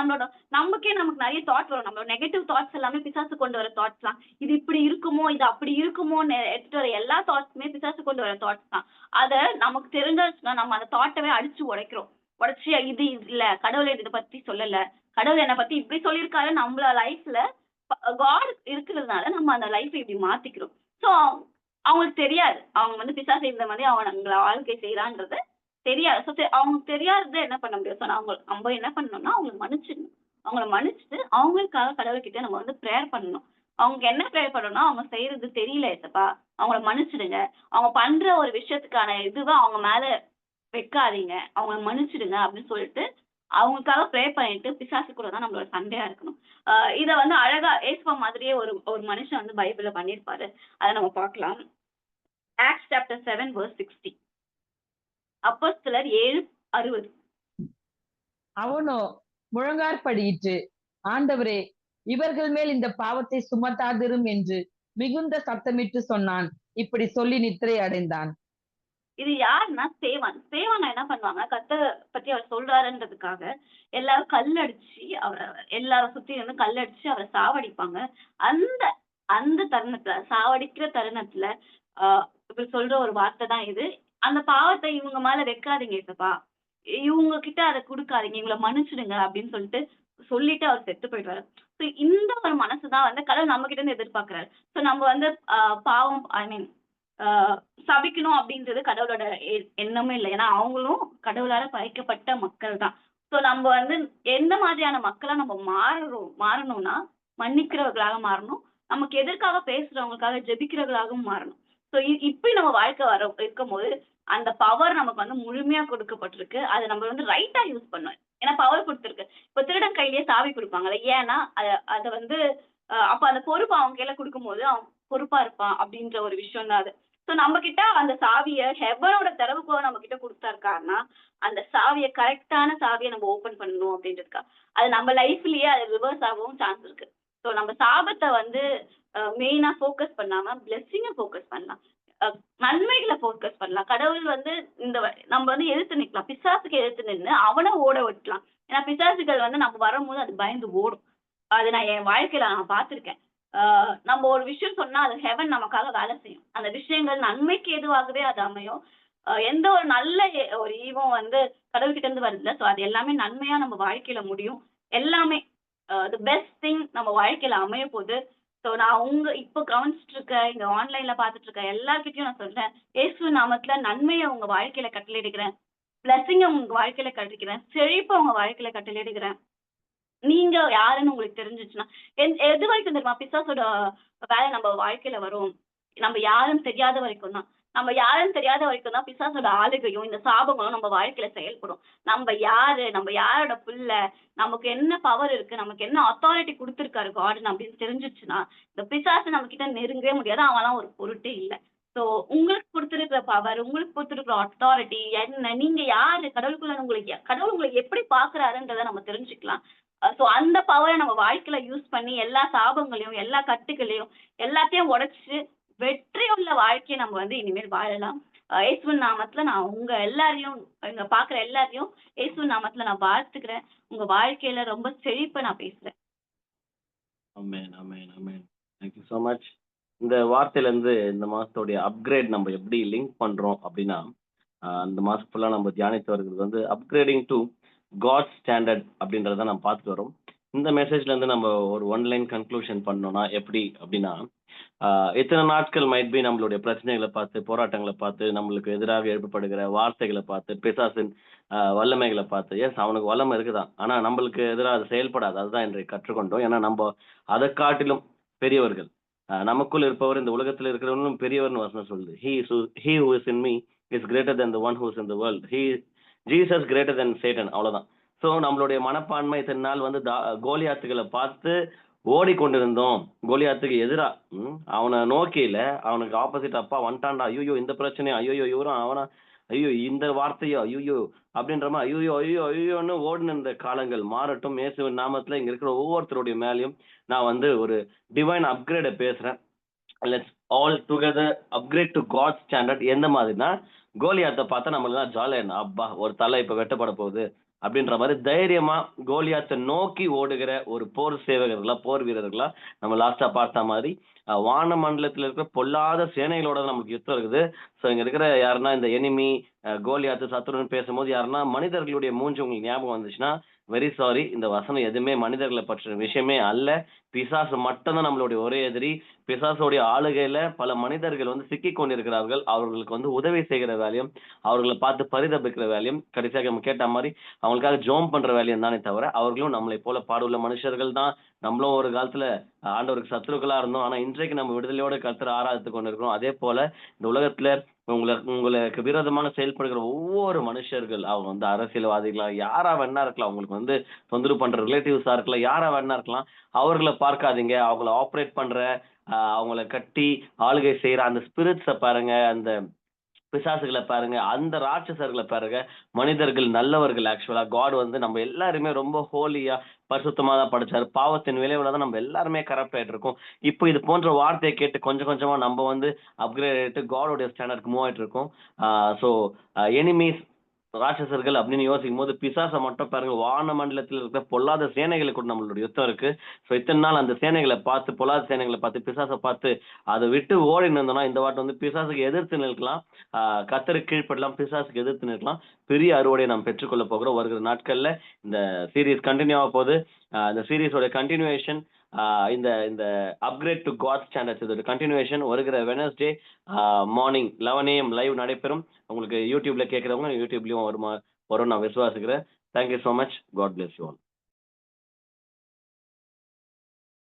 நமக்கு நிறைய தாட் வரும். நம்மளோட நெகட்டிவ் தாட்ஸ் எல்லாமே பிசாசு கொண்டு வர தாட்ஸ் தான். இது இப்படி இருக்குமோ, இது அப்படி இருக்குமோன்னு எடுத்துட்டு வர எல்லா தாட்ஸுமே பிசாசு கொண்டு வர தாட்ஸ் தான். அத நமக்கு தெரிஞ்சிச்சுன்னா நம்ம அந்த தாட்டவே அடிச்சு உடைக்கிறோம். உடைச்சு இது இல்ல, கடவுள் இதை பத்தி சொல்லல, கடவுள் என்னை பத்தி இப்படி சொல்லியிருக்காரு. நம்மள லைஃப்ல காட் இருக்கிறதுனால நம்ம அந்த லைஃபை இப்படி மாத்திக்கிறோம். ஸோ அவங்களுக்கு தெரியாது. அவங்க வந்து பிசாசு இந்த மாதிரி அவன் நம்மள வாழ்க்கை செய்யறான்றது தெரியாது. ஸோ அவங்களுக்கு தெரியாதது என்ன பண்ண முடியும்? ஸோ நம்ம என்ன பண்ணணும்னா அவங்களை மன்னிச்சிடணும். அவங்கள மன்னிச்சுட்டு அவங்களுக்காக கடவுள்கிட்ட நம்ம வந்து ப்ரேயர் பண்ணணும். அவங்க என்ன ப்ரேயர் பண்ணணும்னா, அவங்க செய்யறது தெரியல ஏசப்பா, அவங்கள மன்னிச்சிடுங்க. அவங்க பண்ற ஒரு விஷயத்துக்கான இதுவை அவங்க மேல வைக்காதீங்க, அவங்கள மன்னிச்சிடுங்க அப்படின்னு சொல்லிட்டு அவங்களுக்காக ப்ரே பண்ணிட்டு பிசாசு கூட தான் நம்மளோட சண்டையா இருக்கணும். இத வந்து அழகா ஏசப்பா மாதிரியே ஒரு மனுஷன் வந்து பைபிள்ல பண்ணியிருப்பாரு. அதை நம்ம பார்க்கலாம். Acts chapter 7 verse 60. அப்போஸ்தலர் 7:60. அவனோ முழங்காற்படியிட்டு, ஆண்டவரே, இவர்கள் மேல் இந்த பாவத்தை சுமத்தாதிரும் என்று மிகுந்த சத்தமிட்டு சொன்னான். இப்படி சொல்லி நித்திரை அடைந்தான். இது யாருன்னா ஸ்தேவான். ஸ்தேவானை என்ன பண்ணுவாங்க, கர்த்தரை பத்தி அவர் சொல்றாருன்றதுக்காக எல்லாரும் கல்லடிச்சு எல்லாரும் சுத்தி வந்து கல்லடிச்சு அவரை சாவடிப்பாங்க. அந்த அந்த தருணத்துல, சாவடிக்கிற தருணத்துல இப்படி சொல்ற ஒரு வார்த்தை தான் இது. அந்த பாவத்தை இவங்க மேல வைக்காதீங்க ஏசப்பா, இவங்க கிட்ட அதை கொடுக்காதீங்க, இவங்கள மன்னிச்சிடுங்க அப்படின்னு சொல்லிட்டு அவர் செத்து போயிடுவாரு. ஸோ இந்த ஒரு மனசுதான் வந்து கடவுள் நம்ம கிட்ட இருந்து எதிர்பார்க்கிறாரு. ஸோ நம்ம வந்து பாவம் ஐ மீன் சபிக்கணும் அப்படின்றது கடவுளோட எண்ணமே இல்லை. ஏன்னா அவங்களும் கடவுளால படைக்கப்பட்ட மக்கள் தான். ஸோ நம்ம வந்து எந்த மாதிரியான மக்களா நம்ம மாறணும்னா மன்னிக்கிறவர்களாக மாறணும். நமக்கு எதற்காக பேசுறவங்களுக்காக ஜெபிக்கிறவர்களாகவும் மாறணும். ஸோ இப்படி நம்ம வாழ்க்கை இருக்கும்போது அந்த பவர் நமக்கு வந்து முழுமையா கொடுக்கப்பட்டிருக்கு. அதை நம்ம வந்து ரைட்டா யூஸ் பண்ணணும். ஏன்னா பவர் கொடுத்துருக்கு. இப்ப திருடன் கையிலேயே சாவி கொடுப்பாங்கல்ல. ஏன்னா அத வந்து அப்ப அந்த பொறுப்பு அவங்க கையில கொடுக்கும்போது அவன் பொறுப்பா இருப்பான் அப்படின்ற ஒரு விஷயம் தான் அது. ஸோ நம்ம கிட்ட அந்த சாவிய ஹெவனோட திறவுகோல் நம்ம கிட்ட கொடுத்தாருக்காருன்னா அந்த சாவிய கரெக்டான சாவியை நம்ம ஓபன் பண்ணணும் அப்படின்றதுக்கா. அது நம்ம லைஃப்லயே அது ரிவர்ஸ் ஆகவும் சான்ஸ் இருக்கு. ஸோ நம்ம சாபத்தை வந்து மெயினா ஃபோக்கஸ் பண்ணாம பிளெஸ்ஸிங்கை ஃபோக்கஸ் பண்ணலாம். நன்மைகளை ஃபோக்கஸ் பண்ணலாம். கடவுள் வந்து நம்ம வந்து எதிர்த்து நிக்கலாம். பிசாசுக்கு எதிர்த்து நின்னு அவனை ஓட விட்டலாம். ஏன்னா பிசாசுகள் வந்து நம்ம வரும்போது அது பயந்து ஓடும். அது நான் என் வாழ்க்கையில நான் பார்த்திருக்கேன். நம்ம ஒரு விஷயம் சொன்னா அது ஹெவன் நமக்காக வேலை செய்யும். அந்த விஷயங்கள் நன்மைக்கு எதுவாகவே அது அமையும். எந்த ஒரு நல்ல ஒரு ஈவும் வந்து கடவுள்கிட்ட இருந்து வருதுல்ல. ஸோ அது எல்லாமே நன்மையா நம்ம வாழ்க்கையில முடியும். எல்லாமே தி பெஸ்ட் திங் நம்ம வாழ்க்கையில அமைய போகுது. ஸோ நான் இப்போ கவனிச்சுட்டு இருக்க, இங்க ஆன்லைன்ல பார்த்துட்டு இருக்க எல்லார்கிட்டயும் நான் சொல்றேன், இயேசு நாமத்துல நன்மையை உங்க வாழ்க்கையில கட்டளையிடுகிறேன். பிளஸிங்க உங்க வாழ்க்கையில கட்டிக்கிறேன். செழிப்பை உங்க வாழ்க்கையில கட்டளையிடுகிறேன். நீங்க யாருன்னு உங்களுக்கு தெரிஞ்சுச்சுன்னா எது வரைக்கும் தெரியுமா பிசாசோட வேலை நம்ம வாழ்க்கையில வரும்? நம்ம யாருன்னு தெரியாத வரைக்கும் தான். நம்ம யாருன்னு தெரியாத வரைக்கும் தான் பிசாசோட ஆளுகையும் இந்த சாபங்களும் நம்ம வாழ்க்கையில செயல்படும். நம்ம யாரு, நம்ம யாரோட பிள்ளை, நமக்கு என்ன பவர் இருக்கு, நமக்கு என்ன அத்தாரிட்டி கொடுத்துருக்காரு கார்டன் அப்படின்னு தெரிஞ்சிச்சுன்னா இந்த பிசாசு நம்ம கிட்ட நெருங்கவே முடியாது. அவன்லாம் ஒரு பொருட்டே இல்லை. ஸோ உங்களுக்கு கொடுத்துருக்கிற பவர், உங்களுக்கு கொடுத்துருக்கிற அத்தாரிட்டி என்ன, நீங்க யாரு, கடவுள் உங்களுக்கு எப்படி பாக்குறாருன்றதை நம்ம தெரிஞ்சுக்கலாம். ஸோ அந்த பவரை நம்ம வாழ்க்கையில யூஸ் பண்ணி எல்லா சாபங்களையும் எல்லா கட்டுகளையும் எல்லாத்தையும் உடைச்சு வெற்றியுள்ள வாழ்க்கையை நம்ம வந்து இனிமேல் வாழலாம். இயேசுவின் நாமத்துல நான் உங்க எல்லாரையும், இங்க பாக்குற எல்லாரையும் இயேசுவின் நாமத்துல நான் வாழ்த்துக்கிறேன். உங்க வாழ்க்கையில ரொம்ப செழிப்பை நான் பேசுறேன். Amen, amen, amen. Thank you so much. இந்த வார்த்தையில இருந்து இந்த மாசத்தோடைய அப்கிரேட் நம்ம எப்படி லிங்க் பண்றோம் அப்படின்னா, இந்த மாசம் ஃபுல்லா நம்ம தியானித்து வருகிறது வந்து அப்கிரேடிங் டு காட் ஸ்டாண்டர்ட் அப்படின்றத நம்ம பார்த்துட்டு வரோம். இந்த மெசேஜ்ல இருந்து நம்ம ஒரு ஒன் லைன் கன்க்ளூஷன் பண்ணோம்னா எப்படி அப்படின்னா, இத்தனை நாட்கள் மைட் பி நம்மளுடைய பிரச்சனைகளை பார்த்து, போராட்டங்களை பார்த்து, நம்மளுக்கு எதிராக எழுப்பப்படுகிற வார்த்தைகளை பார்த்து, பிசாசின் வல்லமைகளை பார்த்து, எஸ் அவனுக்கு வல்லமை இருக்குதான், ஆனா நம்மளுக்கு எதிராக அது செயல்படாது. அதுதான் இன்றைக்கு கற்றுக்கொண்டோம். ஏன்னா நம்ம அதை காட்டிலும் பெரியவர்கள். நமக்குள் இருப்பவர் இந்த உலகத்தில் இருக்கிறவங்களும் பெரியவர்னு வசனம் சொல்லுது. he who is in me is greater than the one who is in the world. Jesus greater than Satan. அவ்வளவுதான். ஸோ நம்மளுடைய மனப்பான்மை இத்தனை நாள் வந்து கோலியாத்துகளை பார்த்து ஓடிக்கொண்டிருந்தோம். கோலியாத்துக்கு எதிரா அவனை நோக்கியில அவனுக்கு ஆப்போசிட் அப்பா வந்துட்டான்டா, ஐயோ இந்த பிரச்சனையா, ஐயோ இவரும் அவனா, ஐயோ இந்த வார்த்தையோ, ஐயோ அப்படின்றமா ஐயோ ஐயோ ஐயோன்னு ஓடின இந்த காலங்கள் மாறட்டும். இயேசுவின் நாமத்துல இங்க இருக்கிற ஒவ்வொருத்தருடைய மேலேயும் நான் வந்து ஒரு டிவைன் அப்கிரேட பேசுறேன். Let's all together upgrade to God standard. எந்த மாதிரினா, கோலியாத்தை பார்த்தா நம்மளுக்கு ஜாலியா அப்பா ஒரு தலை இப்ப வெட்டப்பட போகுது அப்படின்ற மாதிரி தைரியமா கோலியாத்தை நோக்கி ஓடுகிற ஒரு போர் சேவகர்களா, போர் வீரர்களா நம்ம லாஸ்டா பார்த்த மாதிரி வான மண்டலத்தில் இருக்கிற பொல்லாத சேனைகளோட நமக்கு யுத்தம் இருக்குது. ஸோ இங்க இருக்கிற யாருன்னா இந்த எனிமி கோலியாத்து சத்துருன்னு பேசும்போது யாருன்னா மனிதர்களுடைய மூஞ்சி உங்களுக்கு ஞாபகம் வந்துச்சுன்னா வெரி சாரி. இந்த வசனம் எதுவுமே மனிதர்களை பற்றின விஷயமே அல்ல. பிசாசு மட்டும்தான் நம்மளுடைய ஒரே எதிரி. பிசாசுடைய ஆளுகையில பல மனிதர்கள் வந்து சிக்கி கொண்டிருக்கிறார்கள். அவர்களுக்கு வந்து உதவி செய்கிற வேலையும், அவர்களை பார்த்து பரிதபிக்கிற வேலையும், கடைசியாக நம்ம கேட்ட மாதிரி அவங்களுக்காக ஜோம் பண்ற வேலையும் தானே தவிர, அவர்களும் நம்மளை போல பாடுள்ள மனுஷர்கள் தான். நம்மளும் ஒரு காலத்துல ஆண்டவருக்கு சத்துருக்களா இருந்தோம். ஆனா இன்றைக்கு நம்ம விடுதலையோட கர்த்தரை ஆராதித்து கொண்டிருக்கிறோம். அதே போல இந்த உலகத்துல உங்களுக்கு விரோதமாக செயல்படுகிற ஒவ்வொரு மனுஷர்கள், அவங்க வந்து அரசியல்வாதிகளா யாரா வேணா இருக்கலாம், அவங்களுக்கு வந்து தொந்தரவு பண்ற ரிலேட்டிவ்ஸா இருக்கலாம், யாரா வேணா இருக்கலாம், அவர்களை பார்க்காதீங்க. அவங்கள ஆப்ரேட் பண்ற அவங்கள கட்டி ஆளுகை செய்யற அந்த ஸ்பிரிட்ஸை பாருங்க, அந்த பிசாசுகளை பாருங்க, அந்த ராட்சசர்களை பாருங்க. மனிதர்கள் நல்லவர்கள். ஆக்சுவலா காட் வந்து நம்ம எல்லாருமே ரொம்ப ஹோலியா பரிசுத்தமா தான் படைச்சாரு. பாவத்தின் விளைவுல தான் நம்ம எல்லாருமே கரப்ட் ஆயிட்டு இருக்கோம். இப்போ இது போன்ற வார்த்தையை கேட்டு கொஞ்சம் கொஞ்சமா நம்ம வந்து அப்கிரேட் ஆயிட்டு காடோடைய ஸ்டாண்டர்டுக்கு மூவ் ஆயிட்டு இருக்கோம். ஸோ எனிமீஸ் ராட்சசர்கள் அப்படின்னு யோசிக்கும் போது பிசாசை மட்டும் பாருங்க, வான மண்டலத்தில் இருக்கிற பொல்லாத சேனைகளை கூட நம்மளுடைய யுத்தம் இருக்கு. ஸோ இத்தனை நாள் அந்த சேனைகளை பார்த்து, பொல்லாத சேனைகளை பார்த்து, பிசாசை பார்த்து அதை விட்டு ஓடி நின்றோம்னா இந்த வாட்டி வந்து பிசாசுக்கு எதிர்த்து நிற்கலாம். கர்த்தருக்கு கீழ்ப்படலாம், பிசாசுக்கு எதிர்த்து நிற்கலாம். பெரிய அறுவடையை நாம் பெற்றுக்கொள்ள போகிறோம். வருகிற நாட்கள்ல இந்த சீரீஸ் கண்டினியூ ஆக போகுது. இந்த சீரீஸோட கண்டினியூவேஷன், இந்த இந்த அப்கிரேட் டு காட் ஸ்டாண்டர்ட்ஸ் இதோட கண்டினியூவேஷன் வருகிற வெனஸ்டே மார்னிங் 11 AM லைவ் நடைபெறும். உங்களுக்கு யூடியூப்ல கேட்குறவங்க யூடியூப்லயும் வரும் நான் விசுவாசிக்கிறேன். Thank you so much. God bless you all.